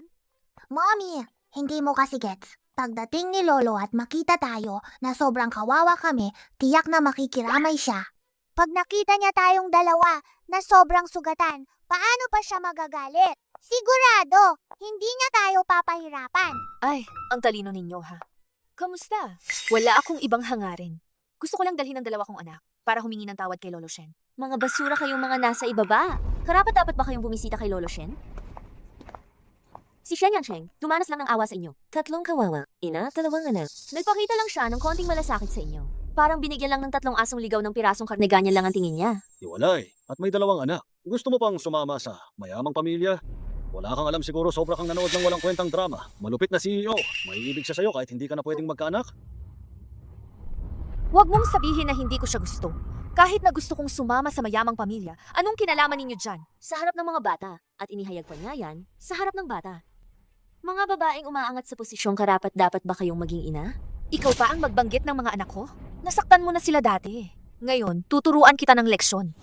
Mommy, hindi mo kasi gets. Pagdating ni Lolo at makita tayo na sobrang kawawa kami, tiyak na makikiramay siya. Pag nakita niya tayong dalawa na sobrang sugatan, paano pa siya magagalit? Sigurado, hindi niya tayo papahirapan. Ay, ang talino ninyo ha. Kamusta? Wala akong ibang hangarin. Gusto ko lang dalhin ang 2 kong anak para humingi ng tawad kay Lolo Shen. Mga basura kayong mga nasa ibaba. Karapat dapat ba kayong bumisita kay Lolo Shen? Si Shen Yancheng, dumanas lang ng awa sa inyo. 3 kawawa, ina, 2 anak. Nagpakita lang siya ng konting malasakit sa inyo. Parang binigyan lang ng 3 asong ligaw ng pirasong karne, ganyan lang ang tingin niya. Iwalay, at may 2 anak. Gusto mo pang sumama sa mayamang pamilya? Wala kang alam siguro, sobra kang nanood ng walang kwentang drama. Malupit na CEO. May ibig siya sa'yo kahit hindi ka na pwedeng magkaanak. Huwag mong sabihin na hindi ko siya gusto. Kahit na gusto kong sumama sa mayamang pamilya, anong kinalaman ninyo dyan? Sa harap ng mga bata, at inihayag pa niya yan, sa harap ng bata. Mga babaeng umaangat sa posisyong karapat dapat ba kayong maging ina? Ikaw pa ang magbanggit ng mga anak ko? Nasaktan mo na sila dati. Ngayon, tuturuan kita ng leksyon.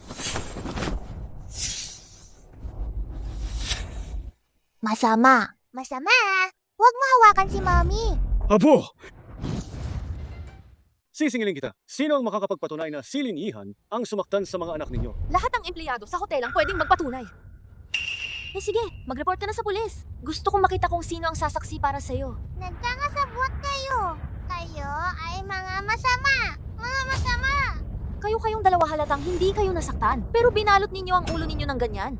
Masama. Masama? Huwag mo hawakan si Mommy. Apo! Sisingilin kita. Sino ang makakapagpatunay na si Lin Yihan ang sumaktan sa mga anak ninyo? Lahat ng empleyado sa hotel ang pwedeng magpatunay. Eh sige, mag-report ka na sa pulis. Gusto kong makita kung sino ang sasaksi para sa'yo. Nagkakasabwat kayo. Kayo ay mga masama. Mga masama. Kayo-kayong 2 halatang hindi kayo nasaktan, pero binalot ninyo ang ulo ninyo ng ganyan.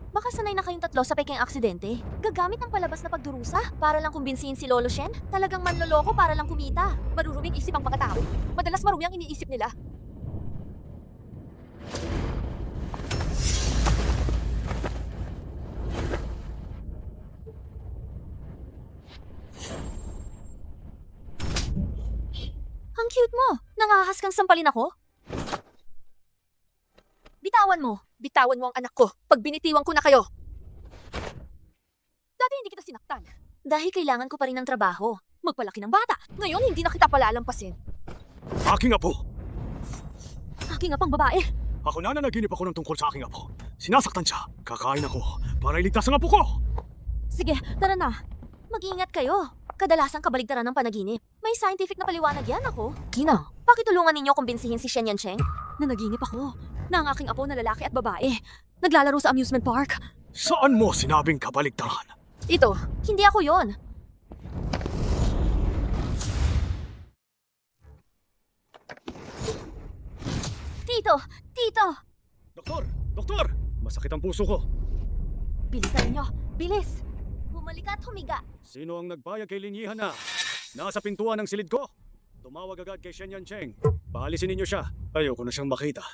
Baka sanay na kayong 3 sa peking aksidente. Gagamit ng palabas na pagdurusa para lang kumbinsihin si Lolo Shen? Talagang manloloko para lang kumita. Maruruming isip ang mga tao. Madalas marumi ang iniisip nila. Ang cute mo! Nangahas kang sampalin ako? Bitawan mo. Bitawan mo ang anak ko. Pag binitiwan ko na kayo. Dati hindi kita sinaktan. Dahil kailangan ko pa rin ng trabaho. Magpalaki ng bata. Ngayon hindi na kita palalampasin. Aking apo! Aking apang babae. Ako na nanaginip ako ng tungkol sa aking apo. Sinasaktan siya. Kakain ako para iligtas ang apo ko! Sige, tara na. Mag-iingat kayo. Kadalasang kabaligtaran ng panaginip. May May scientific na paliwanag yan ako. Kina, pakitulungan ninyo kumbinsihin si Shen Yancheng na naginip ako na ang aking apo na lalaki at babae naglalaro sa amusement park. Saan mo sinabing kabaligtaran? Ito, hindi ako yon. Tito! Tito! Doktor! Doktor! Masakit ang puso ko. Bilisan ninyo! Bilis! Bumalik at humiga! Sino ang nagbayag kay Linyihan na? Nasa pintuan ng silid ko. Tumawag agad kay Shen Yancheng. Paalisin ninyo siya. Ayoko na siyang makita.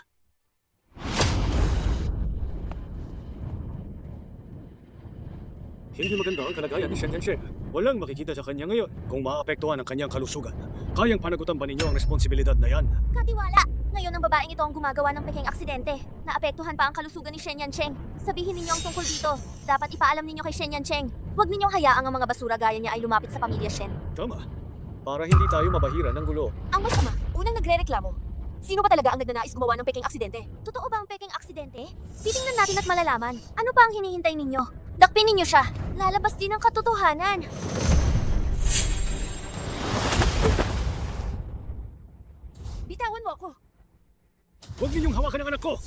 Hindi maganda ang kalagayan ni Shen Yancheng. Walang makikita sa kanya ngayon. Kung maapektuhan ang kanyang kalusugan, kayang panagutan ba ninyo ang responsibilidad na yan? Katiwala! Ngayon ang babaeng ito ang gumagawa ng peking aksidente. Naapektuhan pa ang kalusugan ni Shen Yancheng. Sabihin ninyo ang tungkol dito. Dapat ipaalam ninyo kay Shen Yancheng. Huwag ninyong hayaang ang mga basura gaya niya ay lumapit sa pamilya Shen. Tama. Para hindi tayo mabahira ng gulo. Ang masama, unang nagre-reklamo. Sino ba talaga ang nagnanais gumawa ng peking aksidente? Totoo ba ang peking aksidente? Titingnan natin at malalaman. Ano pa ang hinihintay ninyo? Dakpin ninyo siya. Lalabas din ang katotohanan. Bitawan mo ako. Huwag ninyong hawakan ang anak ko!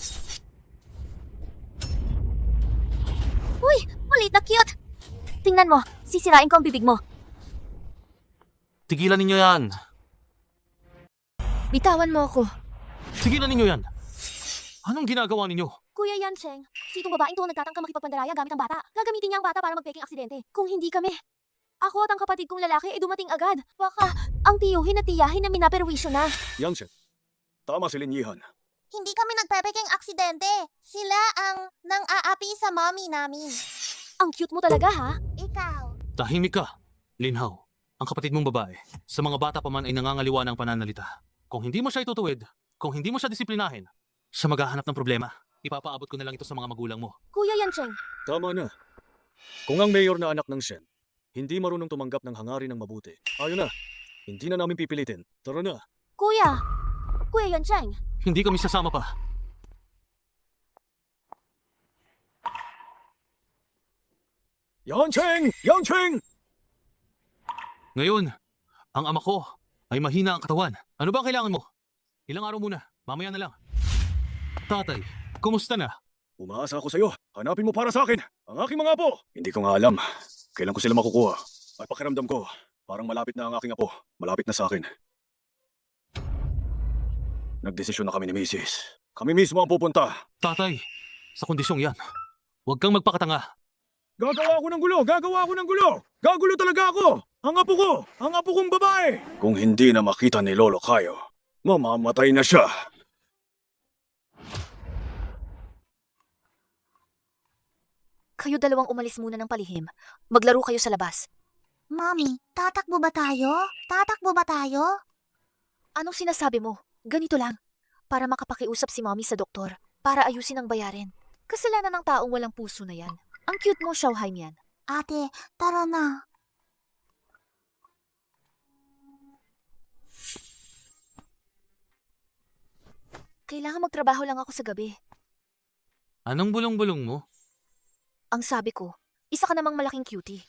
Uy! Malit na cute! Tingnan mo, sisirain ko ang bibig mo. Tigilan ninyo yan! Bitawan mo ako. Tigilan ninyo yan! Anong ginagawa ninyo? Kuya Yancheng, sitong babaeng to nagtatangka makipagpandaraya gamit ang bata. Gagamitin niya ang bata para magpeking aksidente. Kung hindi kami, ako at ang kapatid kong lalaki ay dumating agad. Baka ang tiyuhin at tiyahin na minaperwisyo na. Yancheng, tama si Linyihan. Hindi kami nagpepeking aksidente. Sila ang nang-aapi sa mommy namin. Ang cute mo talaga ha? Ikaw. Tahimik ka, Linhaw. Ang kapatid mong babae, sa mga bata pa man ay nangangaliwa ng pananalita. Kung hindi mo siya itutuwid, kung hindi mo siya disiplinahin, siya maghahanap ng problema. Ipapaabot ko na lang ito sa mga magulang mo. Kuya Yancheng, Tama na. Kung ang mayor na anak ng Shen, hindi marunong tumanggap ng hangarin ng mabuti. Ayun na. Hindi na namin pipilitin. Tara na. Kuya Yancheng. Hindi kami sasama pa. Yancheng! Yancheng! Ngayon, ang ama ko ay mahina ang katawan. Ano ba ang kailangan mo? Ilang araw muna, mamaya na lang. Tatay, kumusta na? Umaasa ako sa'yo. Hanapin mo para sa akin ang aking mga apo. Hindi ko nga alam kailan ko sila makukuha. At pakiramdam ko, parang malapit na ang aking apo. Malapit na sa akin. Nagdesisyon na kami ni Mrs. Kami mismo ang pupunta. Tatay, sa kondisyong yan, huwag kang magpakatanga. Gagawa ako ng gulo! Gagawa ako ng gulo! Gagulo talaga ako! Ang apo ko! Ang apo kong babae! Kung hindi na makita ni Lolo Kayo, mamamatay na siya. Kayo dalawang umalis muna ng palihim. Maglaro kayo sa labas. Mommy, tatakbo ba tayo? Tatakbo ba tayo? Anong sinasabi mo? Ganito lang. Para makapakiusap si mommy sa doktor. Para ayusin ang bayarin. Kasalanan ng taong walang puso na yan. Ang cute mo, Xiaohaim yan. Ate, tara na. Kailangan magtrabaho lang ako sa gabi. Anong bulong-bulong mo? Ang sabi ko, isa ka namang malaking cutie.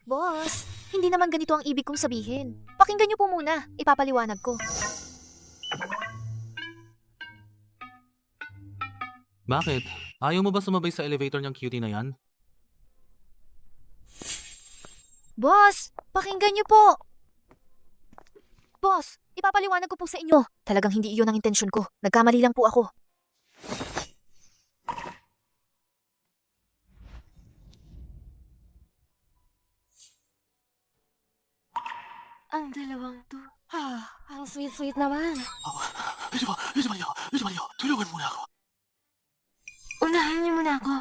Boss, hindi naman ganito ang ibig kong sabihin. Pakinggan niyo po muna, ipapaliwanag ko. Bakit? Ayaw mo ba sumabay sa elevator niyang cutie na yan? Boss, pakinggan niyo po! Boss, ipapaliwanag ko po sa inyo. Talagang hindi iyon ang intensyon ko. Nagkamali lang po ako. Ang dalawang to. Ang sweet-sweet naman. Medyo Mario, tulungan mo na ako. Unahan niyo muna ako.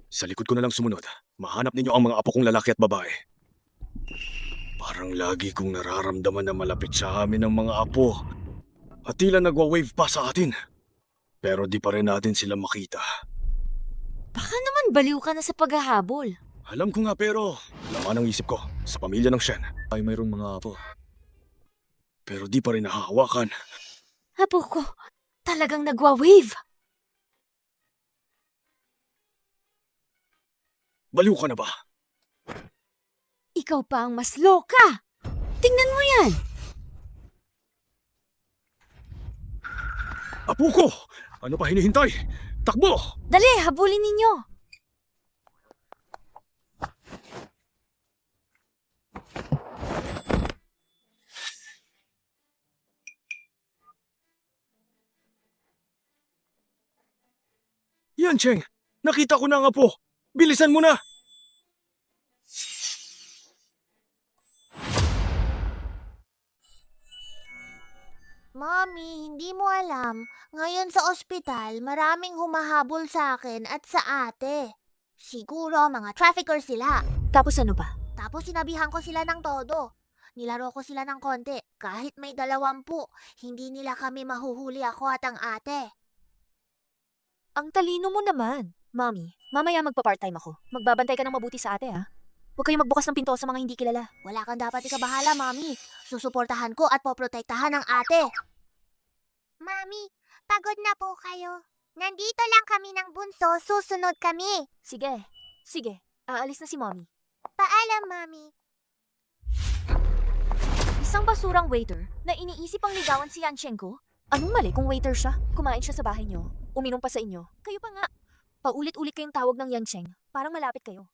Sa likod ko na lang sumunod. Mahanap ninyo ang mga apo kong lalaki at babae. Parang lagi kong nararamdaman na malapit sa amin ang mga apo. At tila nagwa-wave pa sa atin. Pero di pa rin natin sila makita. Baka naman baliw ka na sa paghahabol. Alam ko nga pero laman ang isip ko sa pamilya ng Shen ay mayroong mga apo. Pero di pa rin nahahawakan. Apo ko, talagang nagwa-wave. Baliw ka na ba? Ikaw pa ang mas loka. Tingnan mo yan. Apo ko! Ano pa hinihintay? Takbo! Dali, habulin ninyo. Yan, Cheng! Nakita ko na ang apo! Bilisan mo na! Mommy, hindi mo alam. Ngayon sa ospital, maraming humahabol sa akin at sa ate. Siguro mga trafficker sila. Tapos ano ba? Tapos sinabihan ko sila ng todo. Nilaro ko sila ng konti. Kahit may 20, hindi nila kami mahuhuli ako at ang ate. Ang talino mo naman. Mommy, mamaya magpa-part-time ako. Magbabantay ka ng mabuti sa ate, ha? Huwag kayong magbukas ng pinto sa mga hindi kilala. Wala kang dapat ikabahala, Mami. Susuportahan ko at poprotektahan ang ate. Mami, pagod na po kayo. Nandito lang kami ng bunso, susunod kami. Sige, sige. Aalis na si Mommy. Paalam, Mami. Isang basurang waiter na iniisip ang ligawan si Yanchenko? Anong mali kung waiter siya? Kumain siya sa bahay niyo. Uminom pa sa inyo. Kayo pa nga. Paulit-ulit kayong tawag ng Yancheng. Parang malapit kayo.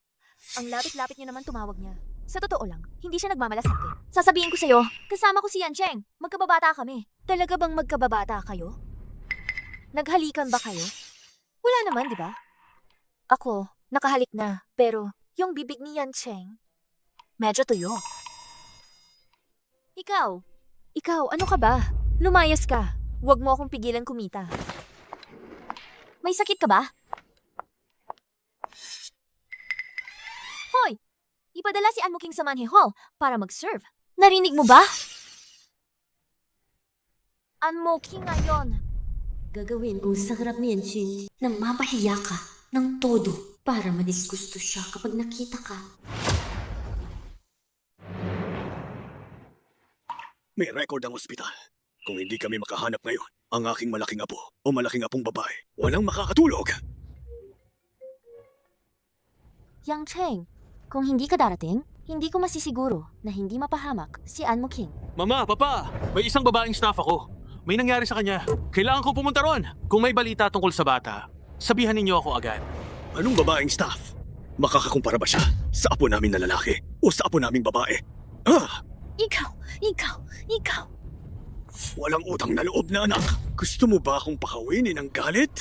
Ang lapit-lapit niyo naman tumawag niya. Sa totoo lang, hindi siya nagmamalasakit. Sasabihin ko sa'yo, kasama ko si Yancheng. Magkababata kami. Talaga bang magkababata kayo? Naghalikan ba kayo? Wala naman, di ba? Ako, nakahalik na. Pero, yung bibig ni Yancheng, medyo tuyo. Ikaw, ano ka ba? Lumayas ka. Huwag mo akong pigilan kumita. May sakit ka ba? Hoy! Ipadala si Anmo King sa Manhe Hall para mag-serve. Narinig mo ba? Anmo King ngayon. Gagawin kong sa harap ni Yanqing na mapahiya ka ng todo para madisgusto siya kapag nakita ka. May record ang ospital. Kung hindi kami makahanap ngayon, ang aking malaking apo o malaking apong babae, walang makakatulog. Yang Cheng, kung hindi ka darating, hindi ko masisiguro na hindi mapahamak si Anmo King. Mama, Papa, may isang babaeng staff ako. May nangyari sa kanya. Kailangan ko pumunta ron. Kung may balita tungkol sa bata, sabihan ninyo ako agad. Anong babaeng staff? Makakakumpara ba siya sa apo namin na lalaki o sa apo naming babae? Ah! Ikaw! Walang utang na loob na anak. Gusto mo ba akong pakawinin ng galit?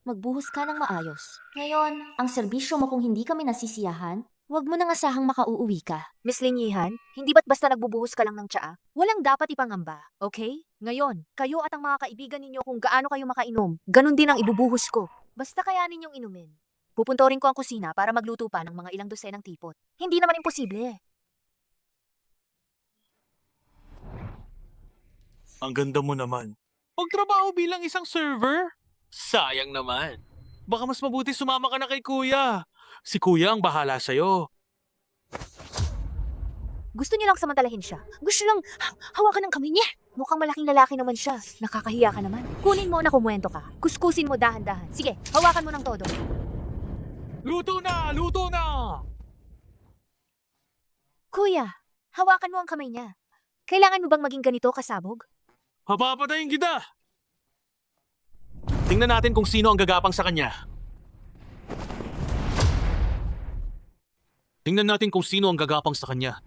Magbuhos ka ng maayos. Ngayon, ang serbisyo mo kung hindi kami nasisiyahan, huwag mo nang asahang makauuwi ka. Miss Linyihan, hindi ba't basta nagbubuhos ka lang ng tsaa? Walang dapat ipangamba, okay? Ngayon, kayo at ang mga kaibigan ninyo kung gaano kayo makainom, ganun din ang ibubuhos ko. Basta kaya ninyong inumin. Pupuntorin ko ang kusina para magluto pa ng mga ilang dosenang tipot. Hindi naman imposible. Ang ganda mo naman. Pagtrabaho bilang isang server? Sayang naman. Baka mas mabuti sumama ka na kay Kuya. Si Kuya ang bahala sa'yo. Gusto niyo lang samantalahin siya. Gusto lang hawakan ng kamay niya. Mukhang malaking lalaki naman siya. Nakakahiya ka naman. Kunin mo na kumuwento ka. Kuskusin mo dahan-dahan. Sige, hawakan mo ng todo. Luto na! Luto na! Kuya, hawakan mo ang kamay niya. Kailangan mo bang maging ganito kasabog? Papapatayin kita! Tingnan natin kung sino ang gagapang sa kanya. Tingnan natin kung sino ang gagapang sa kanya.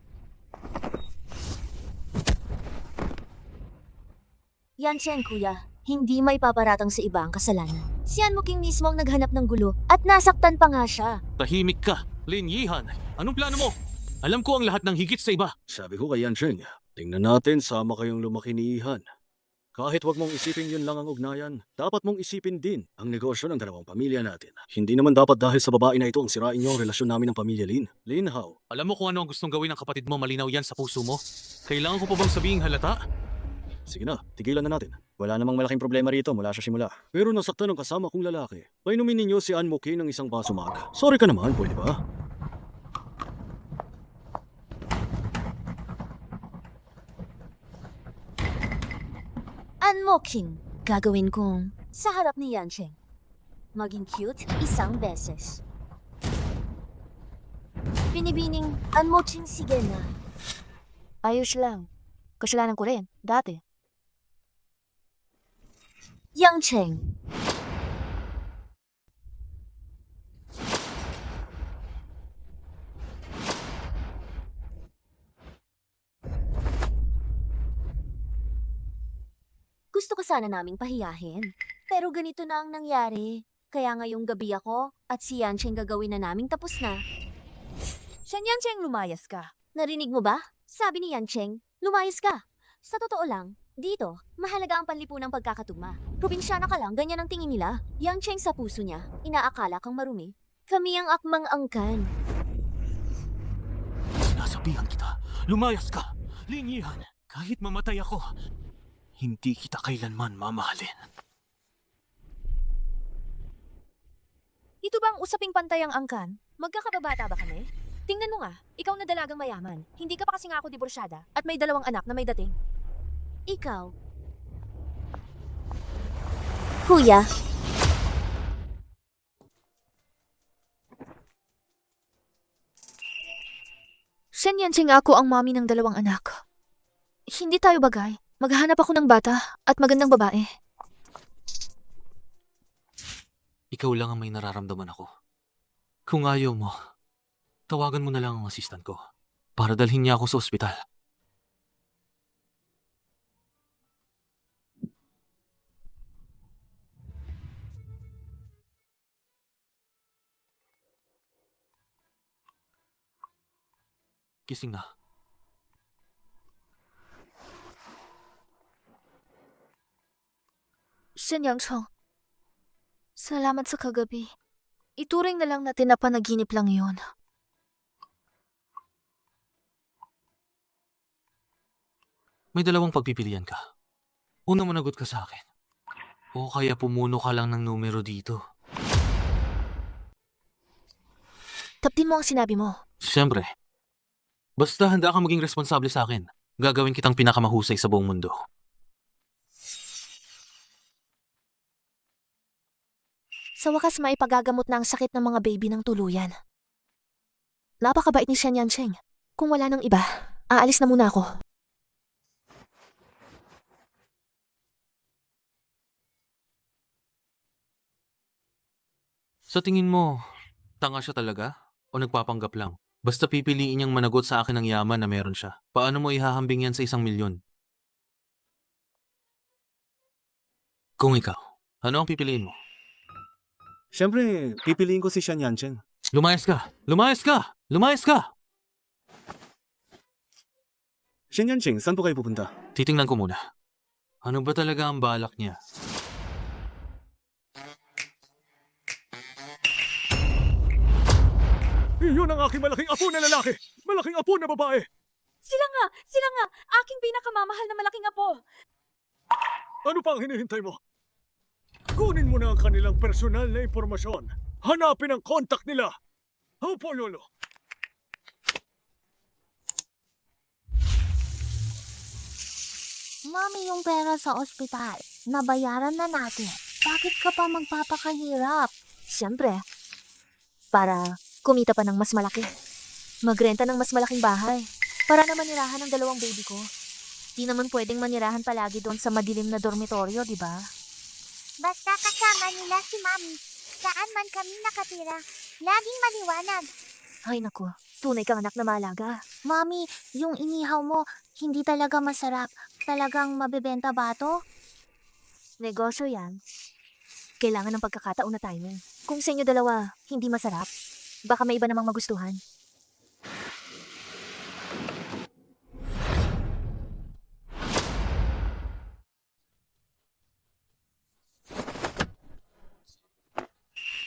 Yan siya, kuya. Hindi may paparatang sa iba ang kasalanan. Si Anmo King mismo ang naghanap ng gulo at nasaktan pa nga siya. Tahimik ka, Lin Yihan. Anong plano mo? Alam ko ang lahat ng higit sa iba. Sabi ko kay Yancheng, tingnan natin sama kayong lumaki ni Ihan. Kahit wag mong isipin yun lang ang ugnayan, dapat mong isipin din ang negosyo ng dalawang pamilya natin. Hindi naman dapat dahil sa babae na ito ang sirain niyo ang relasyon namin ng pamilya Lin. Lin, how? Alam mo kung ano ang gustong gawin ng kapatid mo, malinaw yan sa puso mo? Kailangan ko pa bang sabihing halata? Sige na, tigilan na natin. Wala namang malaking problema rito mula sa simula. Pero nasaktan ng kasama kong lalaki. Painumin ninyo si Ann Moki ng isang baso mag. Sorry ka naman, pwede ba? Unmocking. Gagawin kong sa harap ni Yancheng. Maging cute isang beses. Binibining unmocking sige na. Ayos lang. Kasalanan ko rin, dati. Yancheng. Gusto ko sana naming pahiyahin. Pero ganito na ang nangyari. Kaya ngayong gabi ako at si Yancheng gagawin na naming tapos na. Siyan yan, Cheng, lumayas ka. Narinig mo ba? Sabi ni Yancheng, lumayas ka. Sa totoo lang, dito, mahalaga ang panlipunang pagkakatugma. Probinsyana ka lang, ganyan ang tingin nila. Yancheng sa puso niya, inaakala kang marumi. Kami ang akmang angkan. Sinasabihan kita, lumayas ka! Lingihan! Kahit mamatay ako, hindi kita kailanman mamahalin. Ito bang usaping pantay ang angkan? Magkakababata ba kami? Tingnan mo nga, ikaw na dalagang mayaman. Hindi ka pa kasi nga ako diborsyada at may 2 anak na may dating. Ikaw. Kuya. Siyan yan, Cheng, ako ang mommy ng 2 anak. Hindi tayo bagay. Maghahanap ako ng bata at magandang babae. Ikaw lang ang may nararamdaman ako. Kung ayaw mo, tawagan mo na lang ang assistant ko para dalhin niya ako sa ospital. Kising na. Siyan yang Chong. Salamat sa kagabi. Ituring na lang natin na panaginip lang yun. May 2 pagpipilian ka. Una, managot ka sa akin. O kaya pumuno ka lang ng numero dito. Tapdin mo ang sinabi mo. Siyempre. Basta handa kang maging responsable sa akin. Gagawin kitang pinakamahusay sa buong mundo. Sa wakas maipagagamot na ang sakit ng mga baby ng tuluyan. Napakabait ni Sian Yancheng. Kung wala nang iba, aalis na muna ako. Sa tingin mo, tanga siya talaga? O nagpapanggap lang? Basta pipiliin niyang managot sa akin ng yaman na meron siya. Paano mo ihahambing yan sa 1 milyon? Kung ikaw, ano ang pipiliin mo? Siyempre, pipiliin ko si Sian Yancheng. Lumayas ka! Lumayas ka! Lumayas ka! Sian Yancheng, saan po kayo pupunta? Titingnan ko muna. Ano ba talaga ang balak niya? Iyon ang aking malaking apo na lalaki! Malaking apo na babae! Sila nga, aking pinakamamahal na malaking apo. Ano pa ang hinihintay mo? Kunin mo na ang kanilang personal na impormasyon. Hanapin ang contact nila. Opo, Lolo. Mami, yung pera sa ospital, nabayaran na natin. Bakit ka pa magpapakahirap? Siyempre, para kumita pa ng mas malaki. Magrenta ng mas malaking bahay. Para naman nirahan ng 2 baby ko. Di naman pwedeng manirahan palagi doon sa madilim na dormitoryo, di ba? Basta kasama nila si Mami. Saan man kami nakatira, laging maliwanag. Ay naku, tunay kang anak na malaga. Mami, yung inihaw mo, hindi talaga masarap. Talagang mabebenta ba to? Negosyo yan. Kailangan ng pagkakataon na timing. Kung sa inyo 2, hindi masarap, baka may iba namang magustuhan.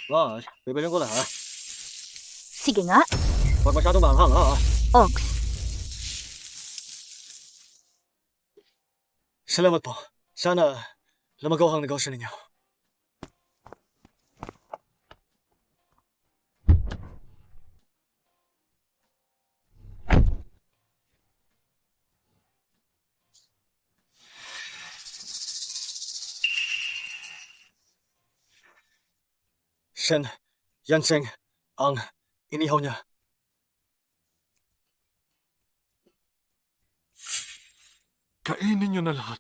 Boss, bibilin ko na ha. Sige nga, Huwag masyadong maanghang ha. Ox. Salamat po. Sana lumagaw ang negosyo ninyo. Shen, Yanseng, ang inihaw niya. Kainin niyo na lahat.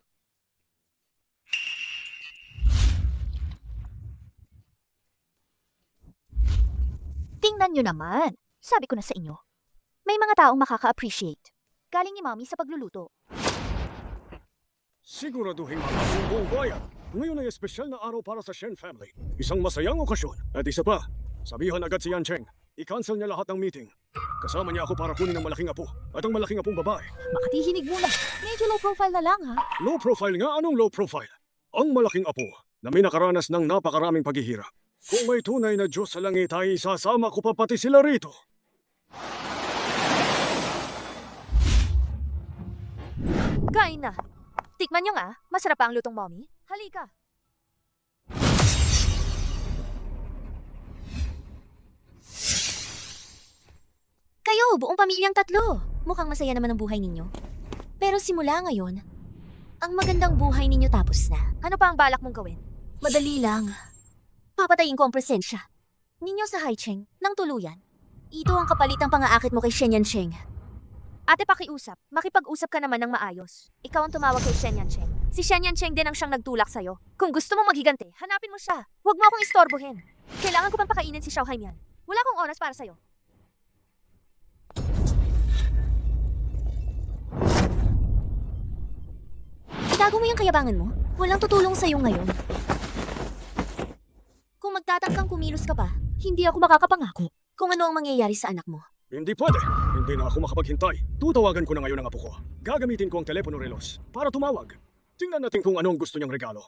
Tingnan nyo naman. Sabi ko na sa inyo. May mga taong makaka-appreciate. Galing ni Mommy sa pagluluto. Siguraduhin ang ating buong bayan. Ngayon ay espesyal na araw para sa Shen family. Isang masayang okasyon. At isa pa, sabihan agad si Yan Cheng. I-cancel niya lahat ng meeting. Kasama niya ako para kunin ang malaking apo. At ang malaking apong babae. Makatihinig muna. Medyo low profile na lang ha. Low profile nga? Anong low profile? Ang malaking apo na may nakaranas ng napakaraming paghihirap. Kung may tunay na Diyos sa langit ay isasama ko pa pati sila rito. Kain na. Tikman nyo nga. Masarap pa ang lutong Mommy. Halika. Kayo, buong pamilyang tatlo. Mukhang masaya naman ang buhay ninyo. Pero simula ngayon, ang magandang buhay ninyo tapos na. Ano pa ang balak mong gawin? Madali lang. Papatayin ko ang presensya ninyo sa Haicheng ng tuluyan. Ito ang kapalitang pang-aakit mo kay Shen Yancheng. Ate, pakiusap. Makipag-usap ka naman ng maayos. Ikaw ang tumawag kay Shen Yancheng. Si Shen Yancheng din ang siyang nagtulak sa'yo. Kung gusto mong maghigante, hanapin mo siya. Huwag mo akong istorbohin. Kailangan ko pang pakainin si Xiao Haimian. Wala akong oras para sa'yo. Itago mo yung kayabangan mo. Walang tutulong sa'yo ngayon. Kung magtatangkang kumilos ka pa, hindi ako makakapangako kung ano ang mangyayari sa anak mo. Hindi pwede. Hindi na ako makapaghintay. Tutawagan ko na ngayon ang apo ko. Gagamitin ko ang telepono relos para tumawag. Tingnan natin kung anong gusto niyang regalo.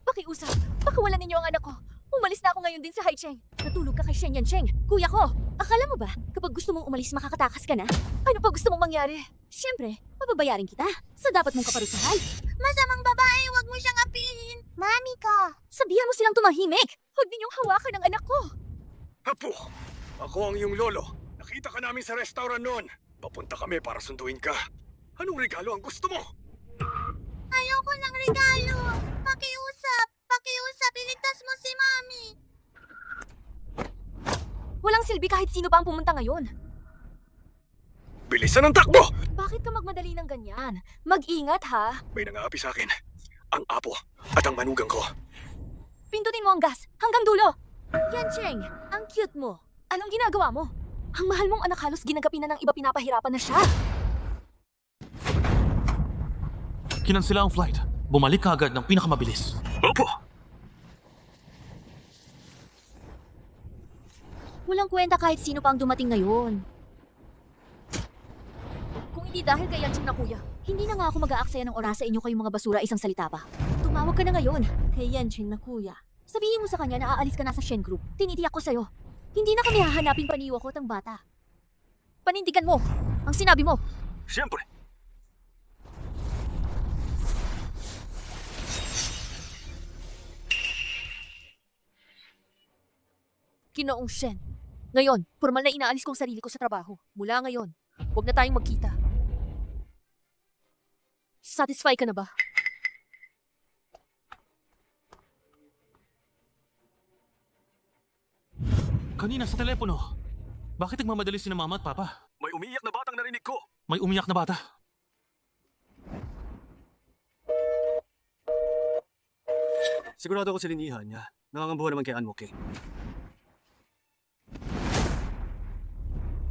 Pakiusap, pakawalan ninyo ang anak ko. Umalis na ako ngayon din sa Haicheng. Natulog ka kay Shen Yancheng. Kuya ko, akala mo ba, kapag gusto mong umalis makakatakas ka na? Ano pa gusto mong mangyari? Siyempre, mababayarin kita sa dapat mong kaparusahan. Masamang babae, wag mo siyang apihin. Mami ko. Sabihan mo silang tumahimik. Huwag ninyong hawakan ang anak ko. Apo, ako ang iyong lolo. Nakita ka namin sa restaurant noon. Papunta kami para sunduin ka. Anong regalo ang gusto mo? Ayoko ng regalo. Pakiusap. Pakiusap, iligtas mo si Mami. Walang silbi kahit sino pa ang pumunta ngayon. Bilisan ang takbo! Bakit ka magmadali ng ganyan? Mag-ingat ha. May nangaapi sa akin. Ang apo at ang manugang ko. Pindutin mo ang gas hanggang dulo. Yancheng, ang cute mo. Anong ginagawa mo? Ang mahal mong anak halos ginagapi na ng iba, pinapahirapan na siya. Kinansela ang flight. Bumalik ka agad ng pinakamabilis. Opo! Walang kwenta kahit sino pa ang dumating ngayon. Kung hindi dahil kay Yancheng na kuya, hindi na nga ako mag-aaksaya ng oras sa inyo kayong mga basura, isang salita pa. Tumawag ka na ngayon kay Yancheng na kuya. Sabihin mo sa kanya na aalis ka na sa Shen Group. Tinitiyak ko sa'yo. Hindi na kami hahanapin paniwakot ang bata. Panindigan mo ang sinabi mo. Siyempre. Ginoong Shen. Ngayon, formal na inaalis kong sarili ko sa trabaho. Mula ngayon, huwag na tayong magkita. Satisfy ka na ba? Kanina sa telepono. Bakit nagmamadali si na mama at papa? May umiiyak na batang narinig ko. May umiyak na bata. Sigurado ako silinihan niya. Nangangambuhan naman kay Anmoking.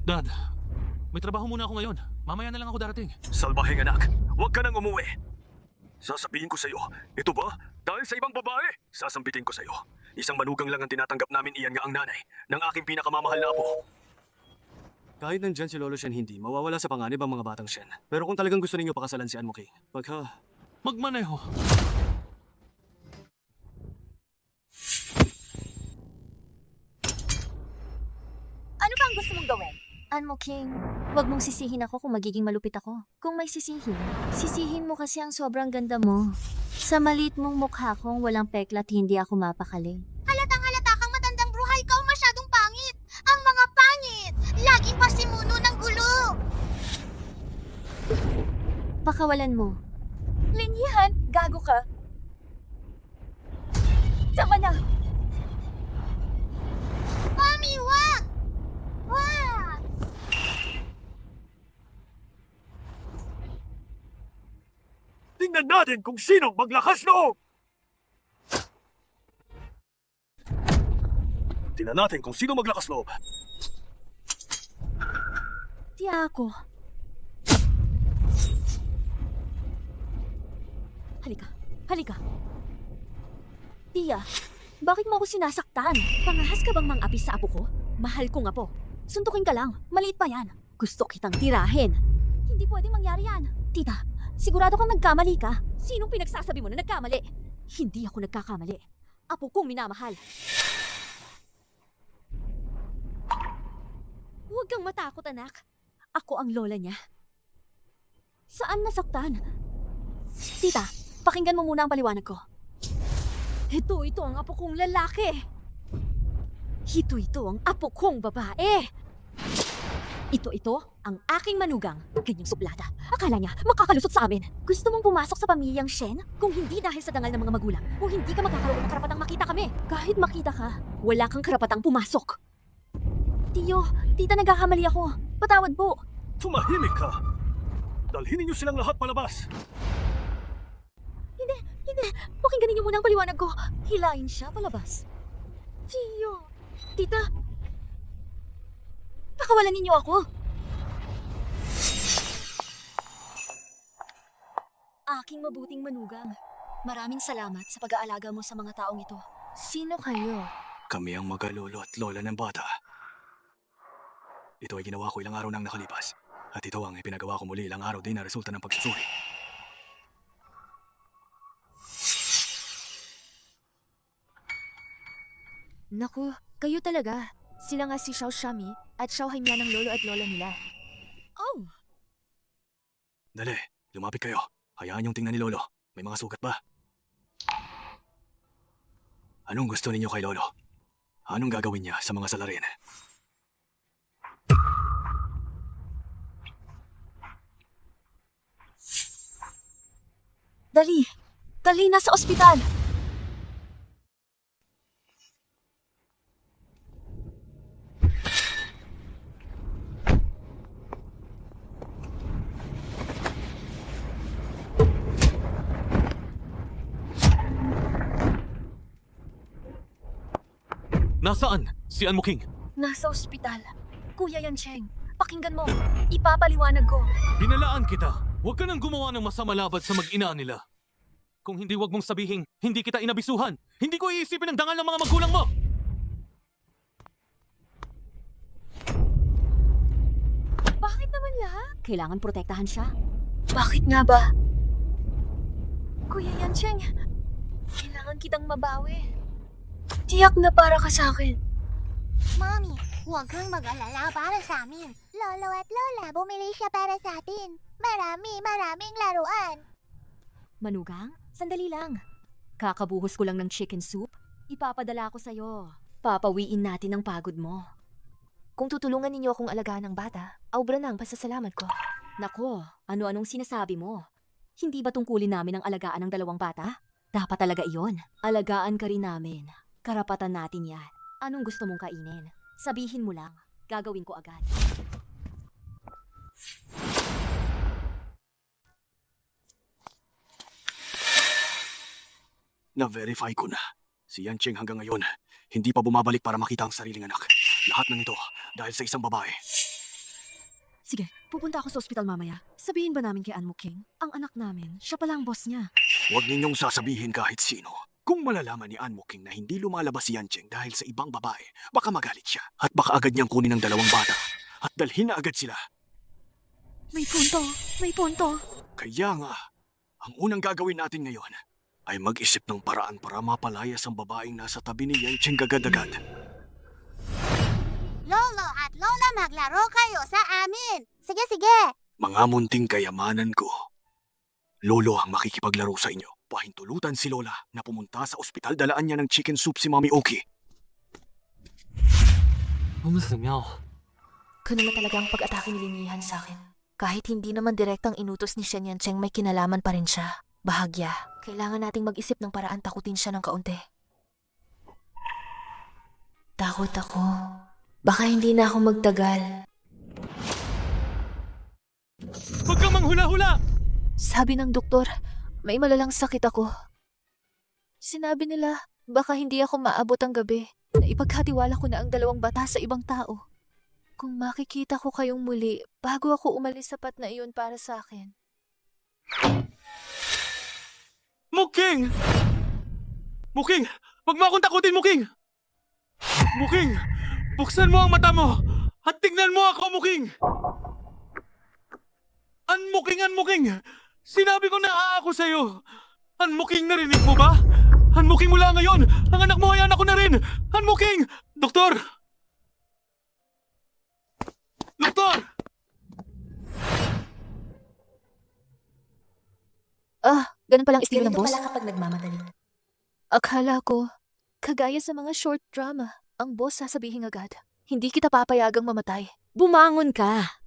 Dad, may trabaho muna ako ngayon. Mamaya na lang ako darating. Salbaheng anak, huwag ka nang umuwi. Sasabihin ko sa'yo, ito ba? Dahil sa ibang babae, sasambitin ko sa'yo. Isang manugang lang ang tinatanggap namin, iyan nga ang nanay ng aking pinakamamahal na apo. Kahit nandyan si Lolo Shen hindi, mawawala sa panganib ang mga batang Shen. Pero kung talagang gusto ninyo pakasalan si Anmoking, Magmaneho. Ano ba ang gusto mong gawin? Anmo King, wag mong sisihin ako kung magiging malupit ako. Kung may sisihin, sisihin mo kasi ang sobrang ganda mo. Sa maliit mong mukha kong walang peklat hindi ako mapakali. Halatang halata kang matandang bruhay, ikaw masyadong pangit. Ang mga pangit, laging pasimuno ng gulo. Pakawalan mo. Linyahan, gago ka. Tama na. Mami, wag! Wag! Tingnan natin kung sinong maglakas loob! Tingnan natin kung sino maglakas loob. Tiya ako. Halika, halika. Tia, bakit mo ako sinasaktan? Pangahas ka bang mang-api sa apo ko? Mahal kong apo. Suntukin ka lang, maliit pa yan. Gusto kitang tirahin. Hindi pwedeng mangyari yan. Tita, sigurado kang nagkamali ka. Sinong pinagsasabi mo na nagkamali? Hindi ako nagkakamali. Apo kong minamahal. Huwag kang matakot, anak. Ako ang lola niya. Saan nasaktan? Tita, pakinggan mo muna ang paliwanag ko. Ito ang apo kong lalaki. Ito ang apo kong babae. Ito ang aking manugang. Ganyang suplada. Akala niya makakalusot sa amin. Gusto mong pumasok sa pamilyang Shen? Kung hindi dahil sa dangal ng mga magulang, o hindi ka magkakaroon ng karapatang makita kami. Kahit makita ka, wala kang karapatang pumasok. Tiyo, tita, nagkakamali ako. Patawad po. Tumahimik ka! Dalhin ninyo silang lahat palabas! Hindi. Pakinggan niyo muna ang paliwanag ko. Hilain siya palabas. Tiyo. Tita. Pakawalan ninyo ako. Aking mabuting manugang. Maraming salamat sa pag-aalaga mo sa mga taong ito. Sino kayo? Kami ang magalolo at lola ng bata. Ito ay ginawa ko ilang araw nang nakalipas. At ito ang ipinagawa ko muli ilang araw din na resulta ng pagsusuri. Naku, kayo talaga. Sila nga si Xiao Shami at Xiao Haimya ng lolo at lola nila. Oh, Dali, lumapit kayo. Hayaan yung tingnan ni Lolo. May mga sugat ba? Anong gusto ninyo kay Lolo? Anong gagawin niya sa mga salarin? dali na sa ospital. Nasaan? Si Anmo King. Nasa ospital. Kuya Yancheng, pakinggan mo. Ipapaliwanag ko. Binalaan kita. Huwag ka nang gumawa ng masama laban sa mag-ina nila. Kung hindi, huwag mong sabihin, hindi kita inabisuhan. Hindi ko iisipin ang dangal ng mga magulang mo. Bakit naman lahat? Kailangan protektahan siya. Bakit nga ba? Kuya Yancheng, kailangan kitang mabawi. Tiyak na para ka sa akin. Mami, huwag kang mag-alala para sa amin. Lolo at Lola, bumili siya para sa atin. Maraming laruan. Manugang, sandali lang. Kakabuhos ko lang ng chicken soup. Ipapadala ko sa'yo. Papawiin natin ang pagod mo. Kung tutulungan ninyo akong alagaan ng bata, aubra na ang pasasalamat ko. Nako, ano-anong sinasabi mo? Hindi ba tungkulin namin ang alagaan ng dalawang bata? Dapat talaga iyon. Alagaan ka rin namin. Karapatan natin yan. Anong gusto mong kainin? Sabihin mo lang. Gagawin ko agad. Na-verify ko na. Si Yancheng hanggang ngayon, hindi pa bumabalik para makita ang sariling anak. Lahat ng ito dahil sa isang babae. Sige, pupunta ako sa ospital mamaya. Sabihin ba namin kay Anmo King? Ang anak namin, siya pala ang boss niya. Huwag ninyong sasabihin kahit sino. Kung malalaman ni Anmo King na hindi lumalabas si Yancheng dahil sa ibang babae, baka magalit siya. At baka agad niyang kunin ang dalawang bata. At dalhin na agad sila. May punto. Kaya nga, ang unang gagawin natin ngayon ay mag-isip ng paraan para mapalayas ang babaeng nasa tabi ni Yancheng agad-agad. Lolo at Lola maglaro kayo sa amin. Sige, sige. Mga munting kayamanan ko. Lolo ang makikipaglaro sa inyo. Pahintulutan si Lola na pumunta sa ospital, dalaan niya ng chicken soup si Mami Oki. 我们怎么样？ Ganun na talaga ang pag-atake ni Linihan sa akin. Kahit hindi naman direktang inutos ni Shen Yancheng, may kinalaman pa rin siya. Bahagya. Kailangan nating mag-isip ng paraan takutin siya ng kaunti. Takot ako. Baka hindi na ako magtagal. Huwag kang manghula-hula! Sabi ng doktor, may malalang sakit ako. Sinabi nila, baka hindi ako maabot ang gabi. Na ipagkatiwala ko na ang 2 bata sa ibang tao. Kung makikita ko kayong muli, bago ako umalis, sapat na iyon para sa akin. Muking! Muking! Huwag mo akong takutin, Muking! Muking! Buksan mo ang mata mo! At tingnan mo ako, Muking! Anmuking! Sinabi ko na ako sa'yo! Anmuking, narinig mo ba? Anmuking mula ngayon! Ang anak mo ay anak ko na rin! Anmuking! Doktor! Doktor! Ganun palang estilo ng boss? kapag nagmamadali. Akala ko, kagaya sa mga short drama, ang boss sasabihin agad, hindi kita papayagang mamatay. Bumangon ka!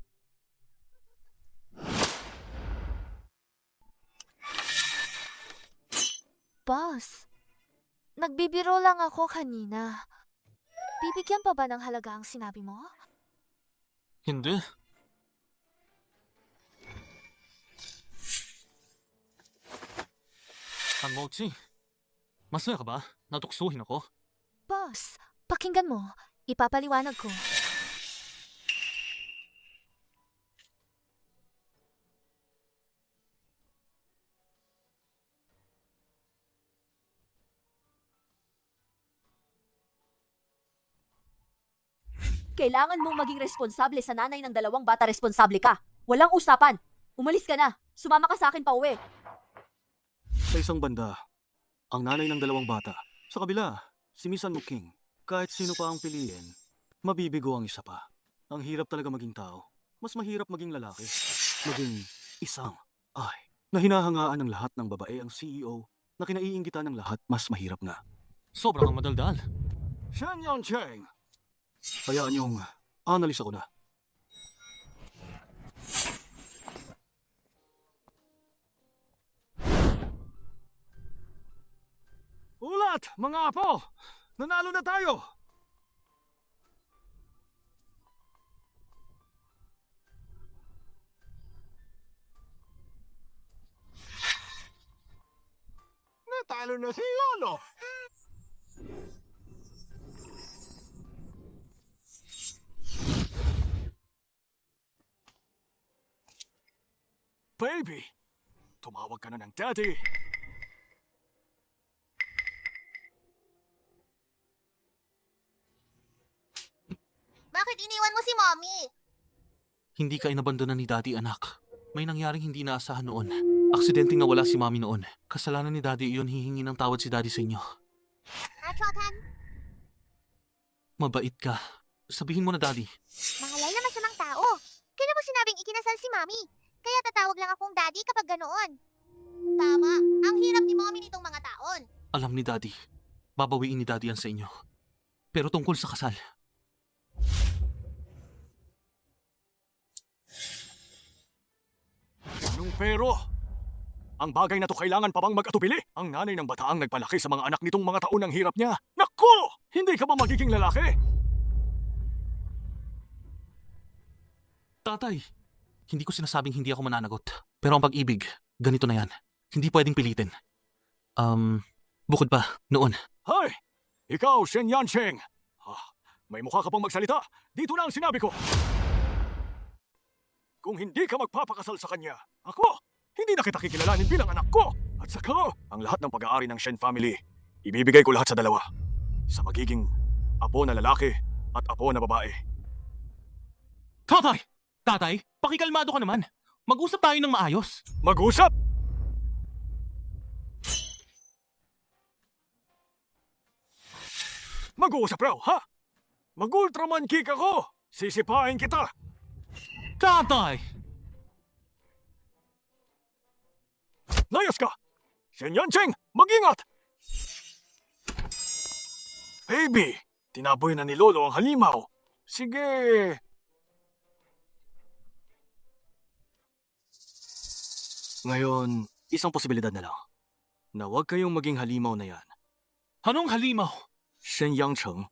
Boss, nagbibiro lang ako kanina. Bibigyan pa ba ng halaga ang sinabi mo? Hindi. Mochi, masaya ka ba? Natuksuhin ako? Boss, pakinggan mo. Ipapaliwanag ko. Kailangan mong maging responsable sa nanay ng 2 bata. Responsable ka. Walang usapan. Umalis ka na. Sumama ka sa akin pa uwi. Sa isang banda, ang nanay ng 2 bata. Sa kabila, si Miss Muking. Kahit sino pa ang piliin, mabibigo ang isa pa. Ang hirap talaga maging tao. Mas mahirap maging lalaki. Maging isang na hinahangaan ng lahat ng babae ang CEO na kinaiinggitan ng lahat, mas mahirap nga. Sobra kang madaldal. Shen Yancheng! Hayaan niyong analisa ko na. Ulat, mga apo! Nanalo na tayo! Natalo na si Lolo! Baby! Tumawag ka na ng daddy! Bakit iniwan mo si Mommy? Hindi ka inabandonan ni Daddy, anak. May nangyaring hindi naasahan noon. Aksidenteng nawala si Mami noon. Kasalanan ni Daddy iyon, hihingi ng tawad si Daddy sa inyo. Achotan, Mabait ka. Sabihin mo na, Daddy. mahalal na masamang tao. Kailan mo sinabing ikinasal si Mommy? Kaya tatawag lang akong daddy kapag ganoon. Tama, ang hirap ni Mommy nitong mga taon. Alam ni Daddy. Babawiin ni Daddy yan sa inyo. Pero tungkol sa kasal, Anong pero? Ang bagay na to kailangan pa bang mag-atubili? Ang nanay ng bataang nagpalaki sa mga anak nitong mga taon ng hirap niya. Naku! Hindi ka ba magiging lalaki? Tatay, hindi ko sinasabing hindi ako mananagot. Pero ang pag-ibig, ganito na yan. Hindi pwedeng pilitin. Bukod pa, noon. Hay! Ikaw, Shen Yancheng! May mukha ka pang magsalita. Dito na ang sinabi ko. Kung hindi ka magpapakasal sa kanya, ako, hindi na kita kikilalanin bilang anak ko. At saka, ang lahat ng pag-aari ng Shen family, ibibigay ko lahat sa dalawa. Sa magiging apo na lalaki at apo na babae. Tatay! Tatay, pakikalmado ka naman. Mag-usap tayo ng maayos. Mag-usap! Mag-uusap raw, ha? Mag-Ultraman kick ako! Sisipain kita! Tatay! Layas ka! Shen Yancheng, mag-ingat! Baby, tinaboy na ni Lolo ang halimaw. Sige. Ngayon, isang posibilidad na lang. Na huwag kayong maging halimaw na yan. Anong halimaw? Shen Yangcheng.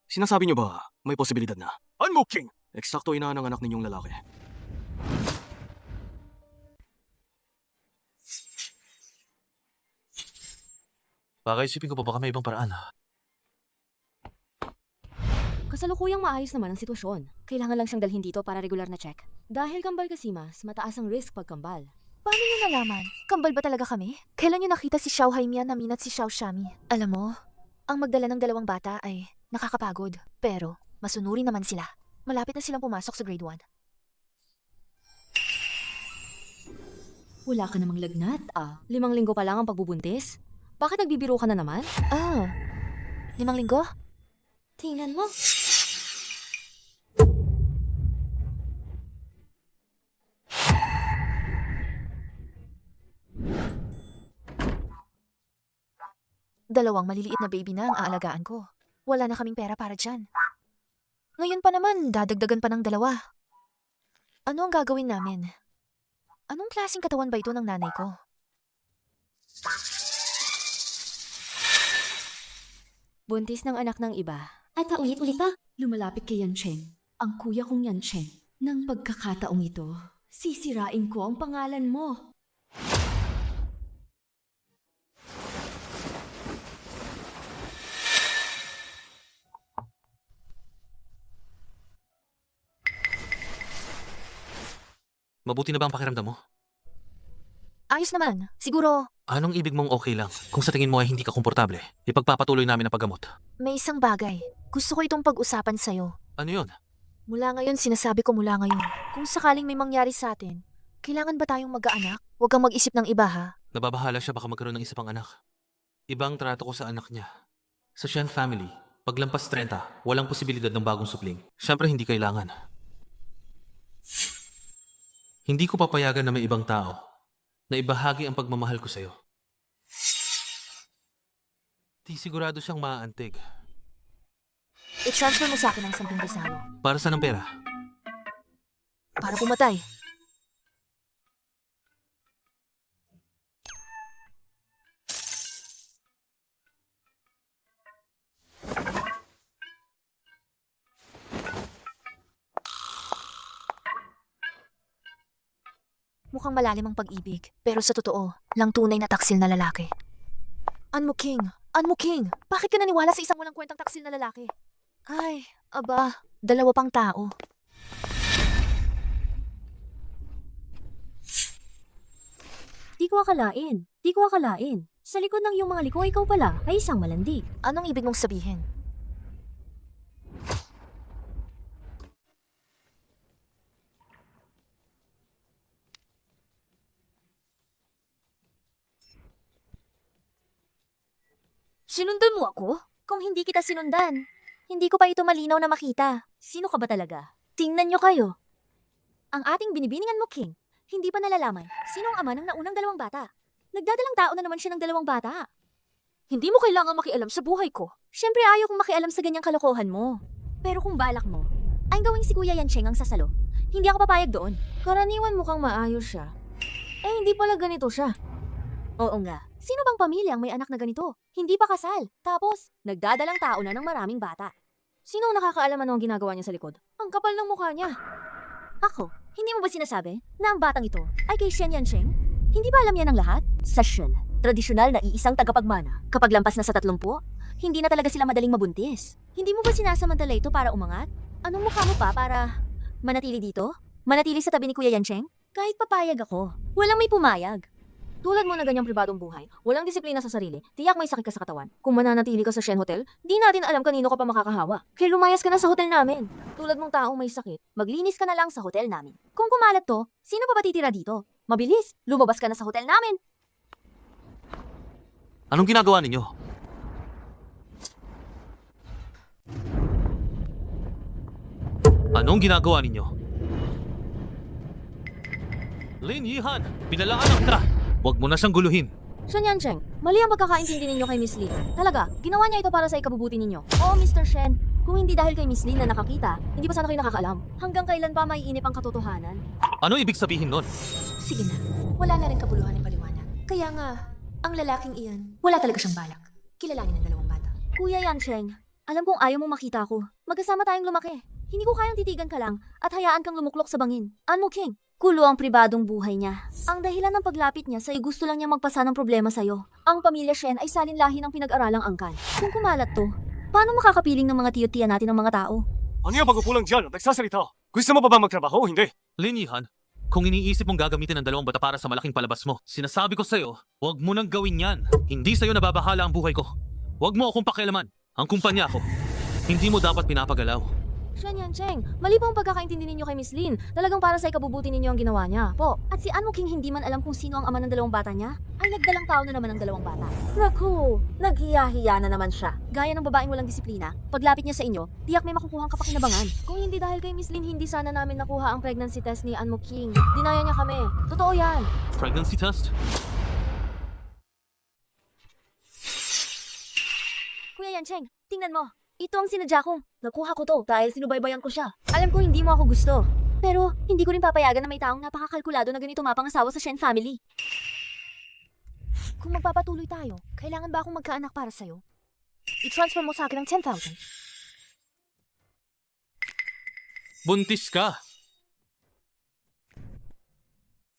Sinasabi niyo ba may posibilidad na? Unmuking! Eksakto ina ng anak ninyong lalaki. Baka isipin ko pa baka may ibang paraan. Kasalukuyang maayos naman ang sitwasyon. Kailangan lang siyang dalhin dito para regular na check. Dahil kambal kasi mas, mataas ang risk pag kambal. Paano niyo nalaman? Kambal ba talaga kami? Kailan niyo nakita si Xiao Haimian na minat si Xiao Shami? Alam mo, ang magdala ng dalawang bata ay nakakapagod. Pero, masunuri naman sila. Malapit na silang pumasok sa grade 1. Wala ka namang lagnat, 5 linggo pa lang ang pagbubuntis? Bakit nagbibiro ka na naman? 5 linggo? Tingnan mo. Dalawang maliliit na baby na ang aalagaan ko. Wala na kaming pera para dyan. Ngayon pa naman, dadagdagan pa ng 2. Ano ang gagawin namin? Anong klaseng katawan ba ito ng nanay ko? Buntis ng anak ng iba. At paulit-ulit pa. Lumalapit kay Yancheng. Ang kuya kong Yancheng. Nang pagkakataong ito, sisirain ko ang pangalan mo. Mabuti na ba ang pakiramdam mo? Ayos naman. Siguro, Anong ibig mong okay lang? Kung sa tingin mo ay hindi ka komportable, ipagpapatuloy namin ang paggamot. may isang bagay. Gusto ko itong pag-usapan sa'yo. Ano yun? Mula ngayon, sinasabi ko mula ngayon. Kung sakaling may mangyari sa atin, kailangan ba tayong mag-aanak? Huwag kang mag-isip ng iba, ha? Nababahala siya baka magkaroon ng isa pang anak. Ibang trato ko sa anak niya. Sa Shen family, paglampas 30, walang posibilidad ng bagong supling. Siyempre hindi kailangan. Hindi ko papayagan na may ibang tao na ibahagi ang pagmamahal ko sa'yo. Di sigurado siyang maaantig. I-transfer mo sa akin ang 10 pisano. Para saan ang pera? Para pumatay. Mukhang malalim ang pag-ibig, pero sa totoo, lang tunay na taksil na lalaki. Anmo King! Anmo King! Bakit ka naniwala sa isang walang kwentang taksil na lalaki? Ay, aba, 2 pang tao. Di ko akalain. Sa likod ng iyong mga liko, ikaw pala ay isang malandi. Anong ibig mong sabihin? Sinundan mo ako? Kung hindi kita sinundan, hindi ko pa ito malinaw na makita. Sino ka ba talaga? Tingnan nyo kayo. Ang ating binibiningan mo, King, hindi pa nalalaman sino ang ama ng naunang 2 bata. Nagdadalang tao na naman siya ng 2 bata. Hindi mo kailangan makialam sa buhay ko. Siyempre ayaw kong makialam sa ganyang kalokohan mo. Pero kung balak mo, ay gawing si Kuya Yancheng ang sasalo. Hindi ako papayag doon. Karaniwan mukhang maayos siya. Hindi pala ganito siya. Oo nga. Sino bang pamilya ang may anak na ganito? Hindi pa kasal. Tapos, nagdadalang tao na ng maraming bata. Sino ang nakakaalam ano ang ginagawa niya sa likod? Ang kapal ng mukha niya. Ako, hindi mo ba sinasabi na ang batang ito ay kay Shen Yancheng? Hindi ba alam yan ng lahat? Sa Shen, tradisyonal na iisang tagapagmana. Kapag lampas na sa 30, hindi na talaga sila madaling mabuntis. Hindi mo ba sinasamantala ito para umangat? Anong mukha mo pa para manatili dito? Manatili sa tabi ni Kuya Yancheng? Kahit papayag ako, walang may pumayag. Tulad mo na ganyang pribadong buhay, walang disiplina sa sarili, tiyak may sakit ka sa katawan. Kung mananatili ka sa Shen Hotel, di natin alam kanino ka pa makakahawa. Kaya lumayas ka na sa hotel namin. Tulad mong taong may sakit, maglinis ka na lang sa hotel namin. Kung kumalat to, sino pa ba titira dito? Mabilis, lumabas ka na sa hotel namin. Anong ginagawa ninyo? Anong ginagawa ninyo? Lin Yihan, pinalaanan kita. Huwag mo na siyang guluhin. Shen Yancheng, mali ang pagkakaintindi ninyo kay Miss Lin. Talaga, ginawa niya ito para sa ikabubuti ninyo. Oo, Mr. Shen. Kung hindi dahil kay Miss Lin na nakakita, hindi pa sana kayo nakakaalam. Hanggang kailan pa maiinip ang katotohanan? Ano ibig sabihin nun? Sige na, wala na rin kabuluhan ng paliwanag. Kaya nga, ang lalaking iyan, wala talaga siyang balak. Kilalanin ng dalawang bata. Kuya Yancheng, alam kong ayaw mong makita ko. Magkasama tayong lumaki. Hindi ko kayang titigan ka lang at hayaan kang lumuklok sa bangin. Anmo King, kulo ang pribadong buhay niya. Ang dahilan ng paglapit niya sa'yo gusto lang niya magpasa ng problema sa'yo. Ang pamilya Shen ay salinlahi ng pinag-aralang angkan. Kung kumalat to, paano makakapiling ng mga tiyo-tiya natin ng mga tao? Ano yung pagkukulang dyan at nagsasalita? Gusto mo pa ba magtrabaho? Hindi. Lin Yihan, kung iniisip mong gagamitin ang dalawang bata para sa malaking palabas mo, sinasabi ko sa'yo, huwag mo nang gawin yan. Hindi sa'yo nababahala ang buhay ko. Huwag mo akong pakialaman. Ang kumpanya ko. Hindi mo dapat pinapagalaw. Shen Yancheng, mali po ang pagkakaintindi ninyo kay Miss Lin. Talagang para sa ikabubuti ninyo ang ginawa niya. Po, at si Anmo King hindi man alam kung sino ang ama ng dalawang bata niya, ay nagdalang tao na naman ang dalawang bata. Naku, naghiya-hiya na naman siya. Gaya ng babaeng walang disiplina, paglapit niya sa inyo, tiyak may makukuhang kapakinabangan. Kung hindi dahil kay Miss Lin, hindi sana namin nakuha ang pregnancy test ni Anmo King. Dinaya niya kami. Totoo yan. Pregnancy test? Kuya Yancheng, tingnan mo. Ito ang sinadya ko. Nakuha ko to dahil sinubaybayan ko siya. Alam ko hindi mo ako gusto. Pero hindi ko rin papayagan na may taong napakakalkulado na ganito mapangasawa sa Shen family. Kung magpapatuloy tayo, kailangan ba akong magkaanak para sa'yo? I-transfer mo sa akin ang 10,000. Buntis ka.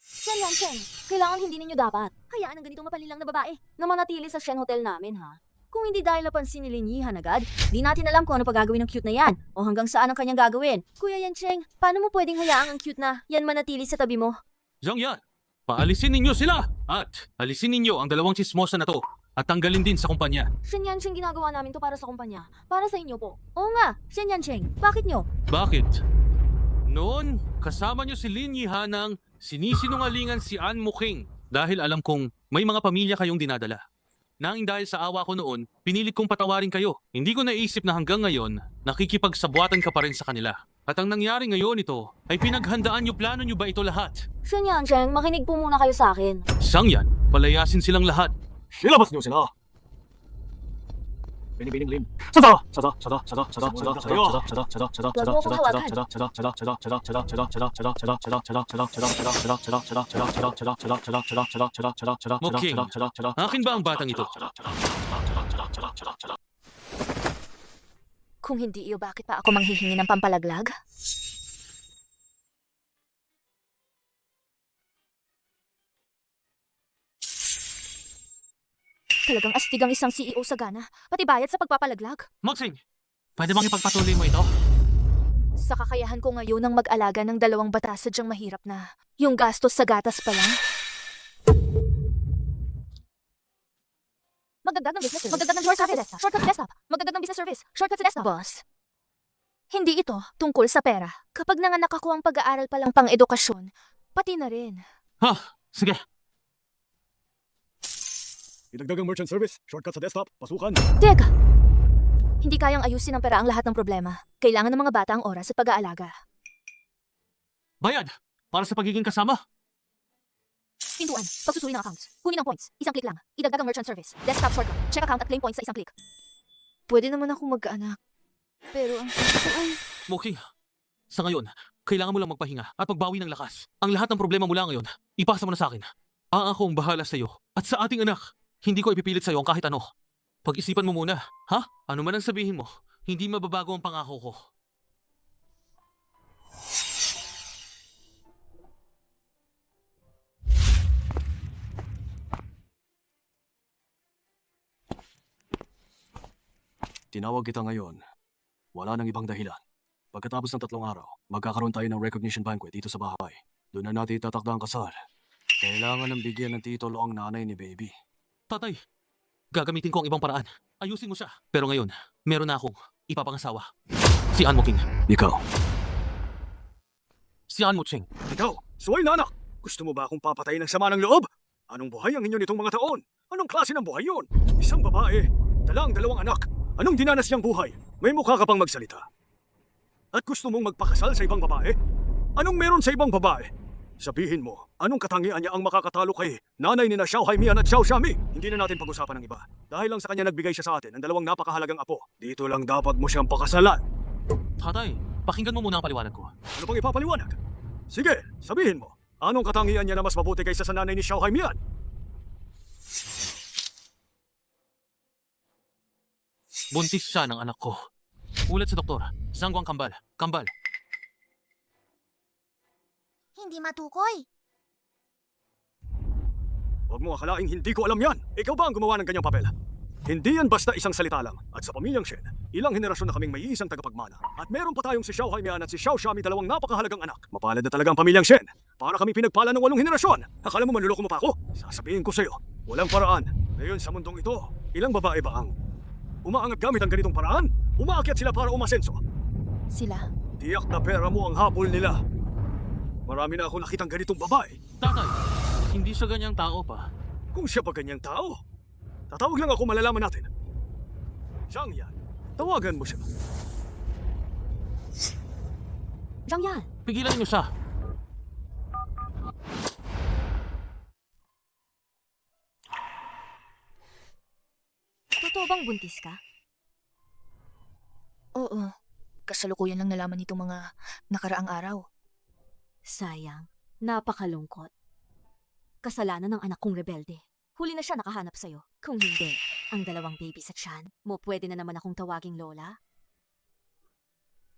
Shen Yancheng, kailangan hindi ninyo dapat. Hayaan ang ganitong mapalilang na babae na manatili sa Shen Hotel namin, ha? Kung hindi dahil napansin ni Lin Yihan agad, di natin alam kung ano pagagawin ng cute na yan o hanggang saan ang kanyang gagawin. Kuya Yancheng, paano mo pwedeng hayaang ang cute na yan manatili sa tabi mo? Zhang Yan, paalisin ninyo sila! At alisin ninyo ang dalawang chismosa na to at tanggalin din sa kumpanya. Shen Yancheng, ginagawa namin to para sa kumpanya. Para sa inyo po. Oo nga, Shen Yancheng, bakit nyo? Bakit? Noon, kasama nyo si Lin Yihan ng sinisinungalingan si Anmo King dahil alam kong may mga pamilya kayong dinadala. Nanging dahil sa awa ko noon, pinilit kong patawarin kayo. Hindi ko naisip na hanggang ngayon, nakikipagsabwatan ka pa rin sa kanila. At ang nangyari ngayon ito, ay pinaghandaan nyo, plano nyo ba ito lahat? Shen Yancheng, makinig po muna kayo sa akin. Sang yan, palayasin silang lahat. Ilabas niyo sila! Bining Lim. Muking, akin ba ang batang ito? Kung hindi iyo, bakit pa ako manghihingi ng pampalaglag? Talagang astig ang isang CEO sa Ghana, pati bayad sa pagpapalaglag. Muking, pwede bang ipagpatuloy mo ito? Sa kakayahan ko ngayon ng mag-alaga ng dalawang bata, sadyang mahirap na. Yung gastos sa gatas pa lang. Magdagdag ng business service. Magdagdag ng shortcut sa desktop. Shortcut sa desktop. Magdagdag ng business service. Shortcut sa desktop. Boss, hindi ito tungkol sa pera. Kapag nanganak ako, ang pag-aaral pa lang pang edukasyon, pati na rin. Ha, sige. Idagdag ang merchant service, shortcut sa desktop, pasukan. Teka! Hindi kayang ayusin ng pera ang lahat ng problema. Kailangan ng mga bata ang oras at pag-aalaga. Bayad, para sa pagiging kasama. Pintuan, pagsusuri ng accounts. Kunin ang points, isang click lang. Idagdag ang merchant service. Desktop shortcut, check account at claim points sa isang click. Pwede naman akong mag-anak. Pero ang ay... Muking, sa ngayon, kailangan mo lang magpahinga at magbawi ng lakas. Ang lahat ng problema mula ngayon, ipasa mo na sa akin. Ang akong bahala sa iyo at sa ating anak. Hindi ko ipipilit sa iyo ang kahit ano. Pag-isipan mo muna, ha? Ano man ang sabihin mo, hindi mababago ang pangako ko. Tinawag kita ngayon. Wala nang ibang dahilan. Pagkatapos ng 3 araw, magkakaroon tayo ng recognition banquet dito sa bahay. Doon na natin itatakda ang kasal. Kailangan ng bigyan ng titulo ang nanay ni baby. Tatay, gagamitin ko ang ibang paraan. Ayusin mo siya. Pero ngayon, meron na akong ipapangasawa. Si Anmo King. Ikaw, Si Anmo Ching. Ikaw, suway na anak! Gusto mo ba akong papatayin ng sama ng loob? Anong buhay ang inyo nitong mga taon? Anong klase ng buhay yun? Isang babae, dala ang 2 anak. Anong dinanas niyang buhay? May mukha ka pang magsalita. At gusto mong magpakasal sa ibang babae? Anong meron sa ibang babae? Sabihin mo, anong katangian niya ang makakatalo kay nanay ni na Xiao Haimian at Xiao Xiami? Hindi na natin pag-usapan ng iba. Dahil lang sa kanya nagbigay siya sa atin ng 2 napakahalagang apo. Dito lang dapat mo siyang pakasalan. Tatay, pakinggan mo muna ang paliwanag ko. Ano pang ipapaliwanag? Sige, sabihin mo. Anong katangian niya na mas mabuti kaysa sa nanay ni Xiao Haimian? Buntis siya ng anak ko. Ulat sa doktor. Zhangguang Kambal. Kambal. Hindi matukoy. Huwag mo akalaing hindi ko alam yan. Ikaw ba ang gumawa ng ganyang papel? Hindi yan basta isang salita lang. At sa pamilyang Shen, ilang henerasyon na kaming may isang tagapagmana. At meron pa tayong si Xiao Haimian at si Xiao Xiami, 2 napakahalagang anak. Mapalad na talaga ang pamilyang Shen. Para kami pinagpala ng 8 henerasyon. Akala mo manluloko mo pa ako? Sasabihin ko sa'yo, walang paraan. Ngayon sa mundong ito, ilang babae ba ang umaangat gamit ang ganitong paraan? Umaakyat sila para umasenso. Sila. Tiyak na pera mo ang habol nila. Marami na ako nakitang ganitong babae. Tatay, hindi siya ganyang tao pa. Kung siya ba ganyang tao, tatawag lang ako, malalaman natin. Zhang Yan, tawagan mo siya. Zhang Yan, Pigilan niyo siya. totoo bang buntis ka? Oo. Kasalukuyan lang nalaman nito mga nakaraang araw. Sayang, napakalungkot. Kasalanan ng anak kong rebelde. Huli na siya nakahanap sa'yo. Kung hindi, ang 2 baby sa tiyan mo, pwede na naman akong tawaging lola.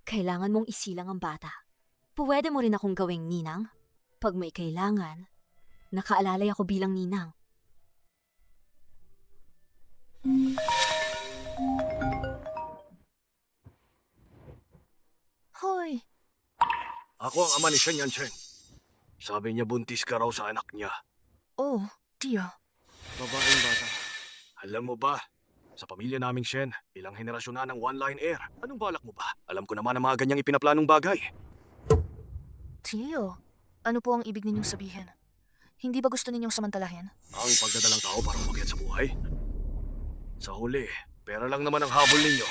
Kailangan mong isilang ang bata. Pwede mo rin akong gawing ninang. Pag may kailangan, nakaalalay ako bilang ninang. Hoy, Ako ang ama ni Shen Yancheng. Sabi niya buntis ka raw sa anak niya. oh, tiyo. Babaeng bata. Alam mo ba, sa pamilya naming Shen, ilang henerasyon na ng one-line heir. Anong balak mo ba? Alam ko naman ang mga ganyang ipinaplanong bagay. Tiyo, ano po ang ibig ninyong sabihin? Hindi ba gusto ninyong samantalahin? Ang pagdadalang tao para umakyat sa buhay. Sa huli, pera lang naman ang habol ninyo.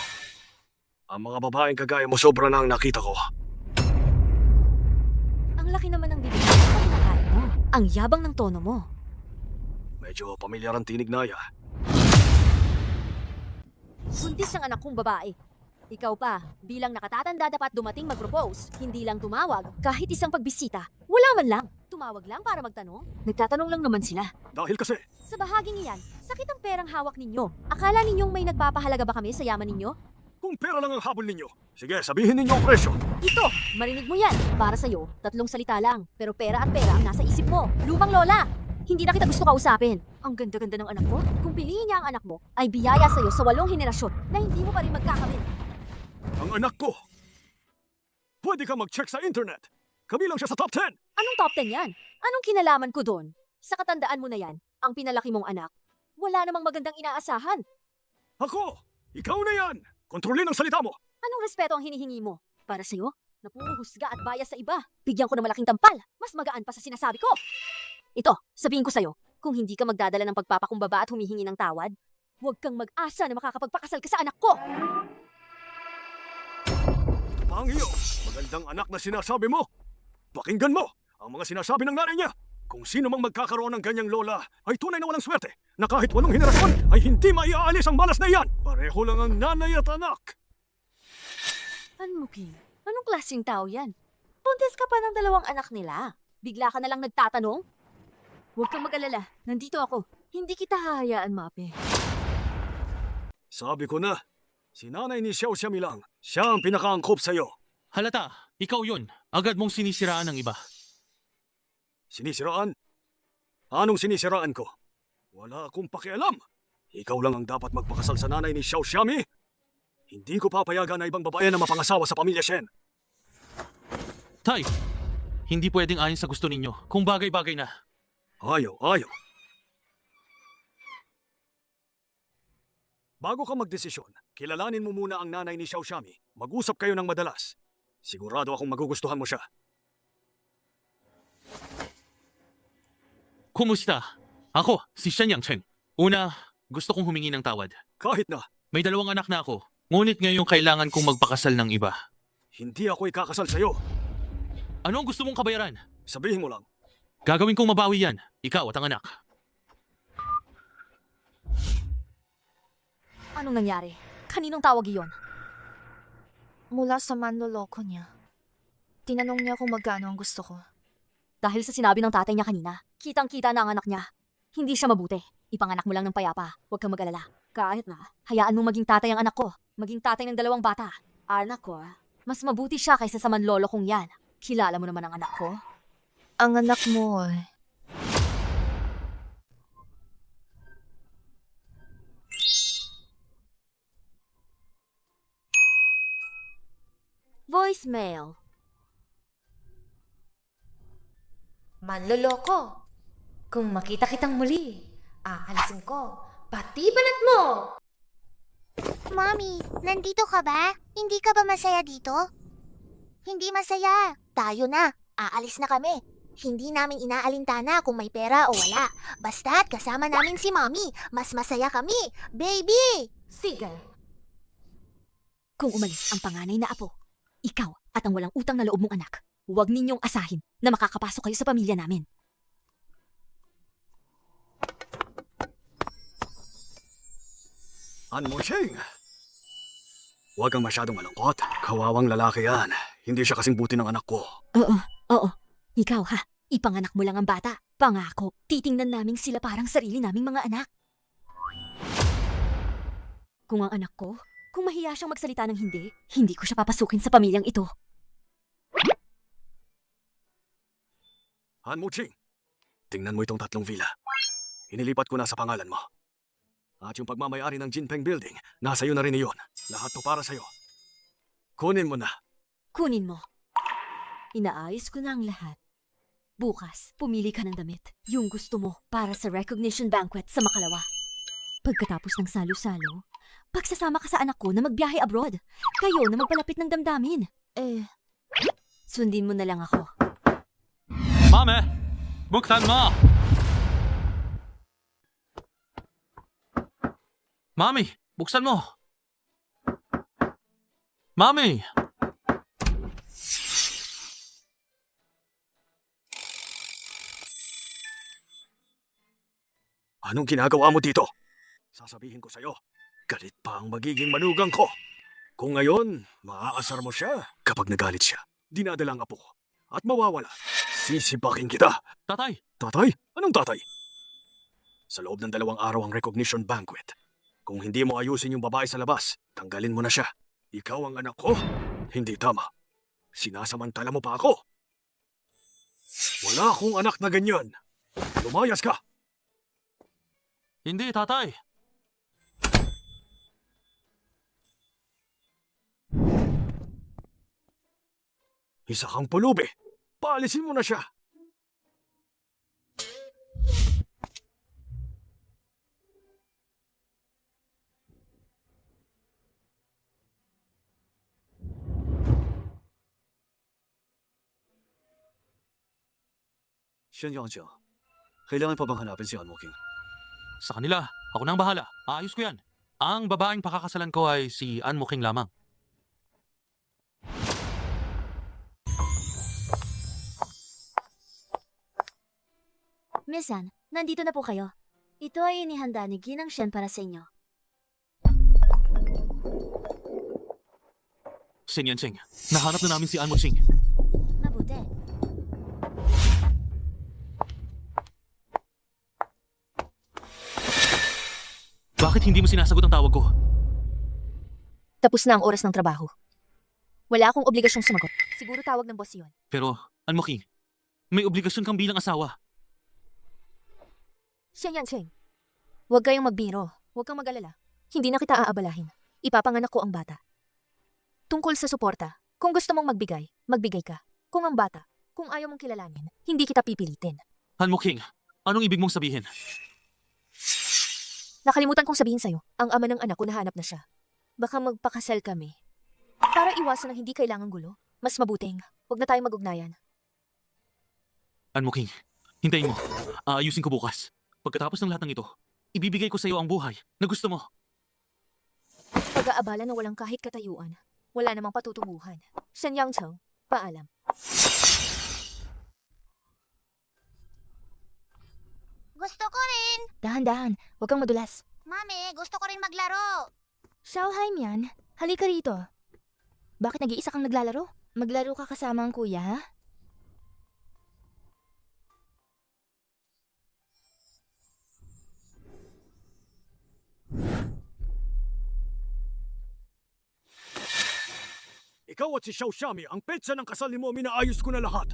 Ang mga babaeng kagaya mo sobra na ang nakita ko. Ang laki naman ng bibig mo pag nakain mo. Ang yabang ng tono mo. Medyo pamilyar ang tinig na ya. Buntis ang anak kong babae. Ikaw pa, bilang nakatatanda dapat dumating mag-propose. Hindi lang tumawag, kahit isang pagbisita. Wala man lang. Tumawag lang para magtanong. Nagtatanong lang naman sila. Dahil kasi, Sa bahaging iyan, sakit ang perang hawak ninyo. Akala ninyong may nagpapahalaga ba kami sa yaman ninyo? kung pera lang ang habol ninyo, sige, sabihin ninyo ang presyo. Ito, marinig mo yan. Para sa'yo, 3 salita lang. Pero pera at pera ang nasa isip mo. Lumang lola! Hindi na kita gusto kausapin. Ang ganda-ganda ng anak ko. Kung piliin niya ang anak mo, ay biyaya sa'yo sa 8 henerasyon na hindi mo pa rin magkakamit. Ang anak ko. Pwede ka mag-check sa internet. Kabilang siya sa top 10. Anong top 10 yan? Anong kinalaman ko doon? Sa katandaan mo na yan, ang pinalaki mong anak. Wala namang magandang inaasahan. Ako, ikaw na yan. Kontrolin ang salita mo. Anong respeto ang hinihingi mo? Para sa'yo, na puro husga at bias sa iba. Bigyan ko ng malaking tampal. Mas magaan pa sa sinasabi ko. Ito, sabihin ko sa'yo, kung hindi ka magdadala ng pagpapakumbaba at humihingi ng tawad, huwag kang mag-asa na makakapagpakasal ka sa anak ko. Pangyo, magandang anak na sinasabi mo. Pakinggan mo ang mga sinasabi ng nanay niya. Kung sino mang magkakaroon ng ganyang lola ay tunay na walang swerte na kahit 8 henerasyon ay hindi maiaalis ang malas na iyan. Pareho lang ang nanay at anak. Ano, King? Anong klaseng tao yan? Buntis ka pa ng 2 anak nila. Bigla ka na lang nagtatanong? Huwag kang mag-alala. Nandito ako. Hindi kita hahayaan, Mape. Sabi ko na, si nanay ni Xiao Xiami lang. Siya ang pinakaangkop sa'yo. Halata, ikaw yun. Agad mong sinisiraan ng iba. Sinisiraan? Anong sinisiraan ko? Wala akong pakialam. Ikaw lang ang dapat magpakasal sa nanay ni Xiao Xiami. Hindi ko papayagan na ibang babae na mapangasawa sa pamilya Shen. Tay, hindi pwedeng ayon sa gusto ninyo. Kung bagay-bagay na. Ayaw. Bago ka magdesisyon, kilalanin mo muna ang nanay ni Xiao Xiami. Mag-usap kayo ng madalas. Sigurado akong magugustuhan mo siya. Kumusta? Ako, si Shen Yangcheng. Una, gusto kong humingi ng tawad. Kahit na, May 2 anak na ako. Ngunit ngayong kailangan kong magpakasal ng iba. Hindi ako ikakasal sa'yo. Ano ang gusto mong kabayaran? Sabihin mo lang. Gagawin kong mabawi yan, ikaw at ang anak. Anong nangyari? Kaninong tawag iyon? Mula sa manloloko niya. Tinanong niya kung magkano ang gusto ko. Dahil sa sinabi ng tatay niya kanina, kitang-kita na ang anak niya. Hindi siya mabuti. Ipanganak mo lang ng payapa. Huwag kang mag-alala. Kahit na, hayaan mong maging tatay ang anak ko. Maging tatay ng 2 bata. Anak ko, mas mabuti siya kaysa sa manlolo kong yan. Kilala mo naman ang anak ko. Ang anak mo eh. Voicemail. Manloloko. Kung makita kitang muli, aalisin ko. Pati balat mo! Mommy, nandito ka ba? Hindi ka ba masaya dito? Hindi masaya. Tayo na. Aalis na kami. Hindi namin inaalintana kung may pera o wala. Basta't kasama namin si Mommy. Mas masaya kami. Baby! Sige. Kung umalis ang panganay na apo, ikaw at ang walang utang na loob mong anak, huwag ninyong asahin na makakapasok kayo sa pamilya namin. Anmuching! Huwag kang masyadong malungkot. Kawawang lalaki yan. Hindi siya kasing buti ng anak ko. Oo. Ikaw ha, ipanganak mo lang ang bata. Pangako, titingnan namin sila parang sarili naming mga anak. Kung ang anak ko, kung mahiya siyang magsalita ng hindi ko siya papasukin sa pamilyang ito. Anmuching! Tingnan mo itong 3 villa. Inilipat ko na sa pangalan mo. At yung pagmamayari ng Jinpeng Building, nasa iyo na rin iyon. Lahat to para sa'yo. Kunin mo na. Kunin mo. Inaayos ko na ang lahat. Bukas, pumili ka ng damit. Yung gusto mo para sa recognition banquet sa Makalawa. Pagkatapos ng salo-salo, pagsasama ka sa anak ko na magbiyahe abroad. Kayo na magpalapit ng damdamin. Sundin mo na lang ako. Mame! Buksan mo! Mami! Buksan mo! Mami! Anong ginagawa mo dito? Sasabihin ko sa'yo, galit pa ang magiging manugang ko. Kung ngayon, maaasar mo siya. Kapag nagalit siya, dinadala ang apo ko. At mawawala, sisibakin kita. Tatay! Tatay? Anong tatay? Sa loob ng 2 araw ang recognition banquet. Kung hindi mo ayusin yung babae sa labas, tanggalin mo na siya. Ikaw ang anak ko? Hindi tama. Sinasamantala mo pa ako. Wala akong anak na ganyan. Lumayas ka. Hindi, tatay! Isa kang pulubi. Paalisin mo na siya. Kailangan pa bang hanapin si Anmoking? Sa kanila, ako nang bahala. Ayos ko yan. Ang babaeng pakakasalan ko ay si Ann Muking lamang. Miss Ann, nandito na po kayo. Ito ay inihanda ni Ginang Shen para sa inyo. Sing yan, Sing. Nahanap na namin si Ann Muking. Mabuti. Bakit hindi mo sinasagot ang tawag ko? Tapos na ang oras ng trabaho. Wala akong obligasyong sumagot. Siguro tawag ng boss yun. Pero, Ann Muking, may obligasyon kang bilang asawa. Siya yan, Cheng. Huwag kayong magbiro. Huwag kang mag-alala. Hindi na kita aabalahin. Ipapanganak ko ang bata. Tungkol sa suporta, kung gusto mong magbigay, magbigay ka. Kung ang bata, kung ayaw mong kilalanin, hindi kita pipilitin. Ann Muking, anong ibig mong sabihin? Nakalimutan kong sabihin sa'yo, ang ama ng anak ko nahanap na siya. Baka magpakasal kami. Para iwasan ang hindi kailangang gulo, mas mabuting, huwag na tayong mag-ugnayan. Ann Muking, hintayin mo. Aayusin ko bukas. Pagkatapos ng lahat ng ito, ibibigay ko sa iyo ang buhay na gusto mo. Pag-aabala na walang kahit katayuan, Wala namang patutunguhan. Shen Yangcheng, paalam. Gusto ko rin. Dahan-dahan, huwag kang madulas. Mami, gusto ko rin maglaro. Xiao Haimian, halika rito. Bakit nag-iisa kang naglalaro? Maglaro ka kasama ang kuya, ha? Ikaw at si Xiao Xiami, ang petsa ng kasal ni Mommy na ayos ko na lahat.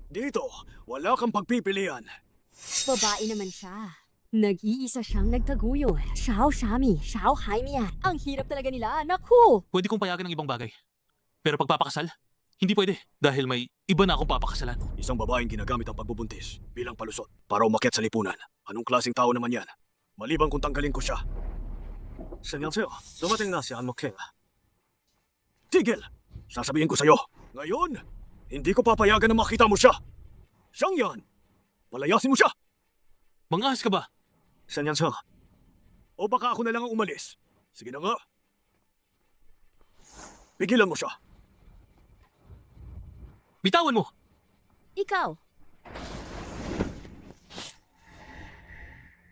Dito, wala kang pagpipilian. Babae naman siya. Nag-iisa siyang nagtaguyo. Xiao Shami, Xiao Haimian. Ang hirap talaga nila, naku! Pwede kong payagan ng ibang bagay. Pero pagpapakasal, hindi pwede dahil may iba na akong papakasalan. Isang babaeng ginagamit ang pagbubuntis bilang palusot para umakyat sa lipunan. Anong klaseng tao naman yan? Maliban kung tanggalin ko siya. Shen Yangcheng, dumating na si An Mokeng. Tigil! Sasabihin ko sa'yo. Ngayon, hindi ko papayagan na makita mo siya. Siyang yan! Palayasin mo siya! Mangahas ka ba? Shen Yangcheng, O baka ako na lang ang umalis. Sige na nga. Pigilan mo siya. Bitawan mo! Ikaw,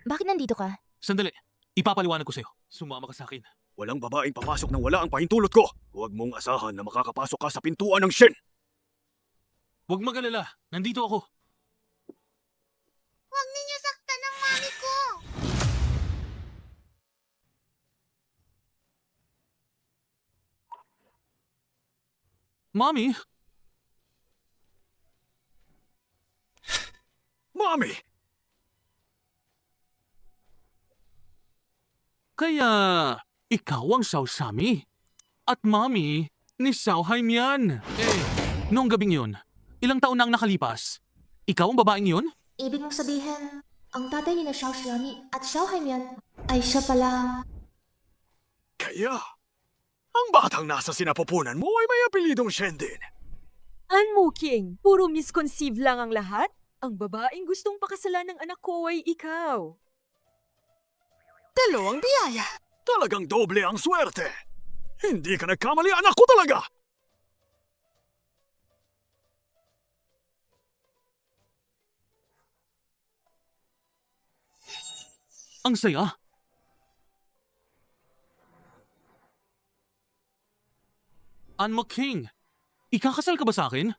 Bakit nandito ka? Sandali, ipapaliwanag ko sa'yo. Sumama ka sa akin. Walang babaeng papasok nang wala ang pahintulot ko. Huwag mong asahan na makakapasok ka sa pintuan ng Shen. Huwag magalala, nandito ako. Huwag ninyo saktan ang mami ko. Mommy, Mami! kaya ikaw ang Xiao Shami at Mommy ni Xiao Haimian. Noong gabing yun, ilang taon na ang nakalipas. Ikaw ang babaeng yun? Ibig mong sabihin, ang tatay ni na Xiao Xiami at Xiao Haimian ay siya pala... Kaya, ang batang nasa sinapupunan mo ay may apelidong Shen din. Anmo King, puro misconceive lang ang lahat? Ang babaeng gustong pakasalan ng anak ko ay ikaw. Dalawang biyaya. Talagang doble ang swerte. Hindi ka nagkamali, anak ko talaga! Ang saya. Anmo King, ikakasal ka ba sa akin?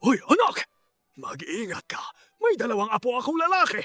Hoy, anak! Mag-iingat ka. May dalawang apo akong lalaki.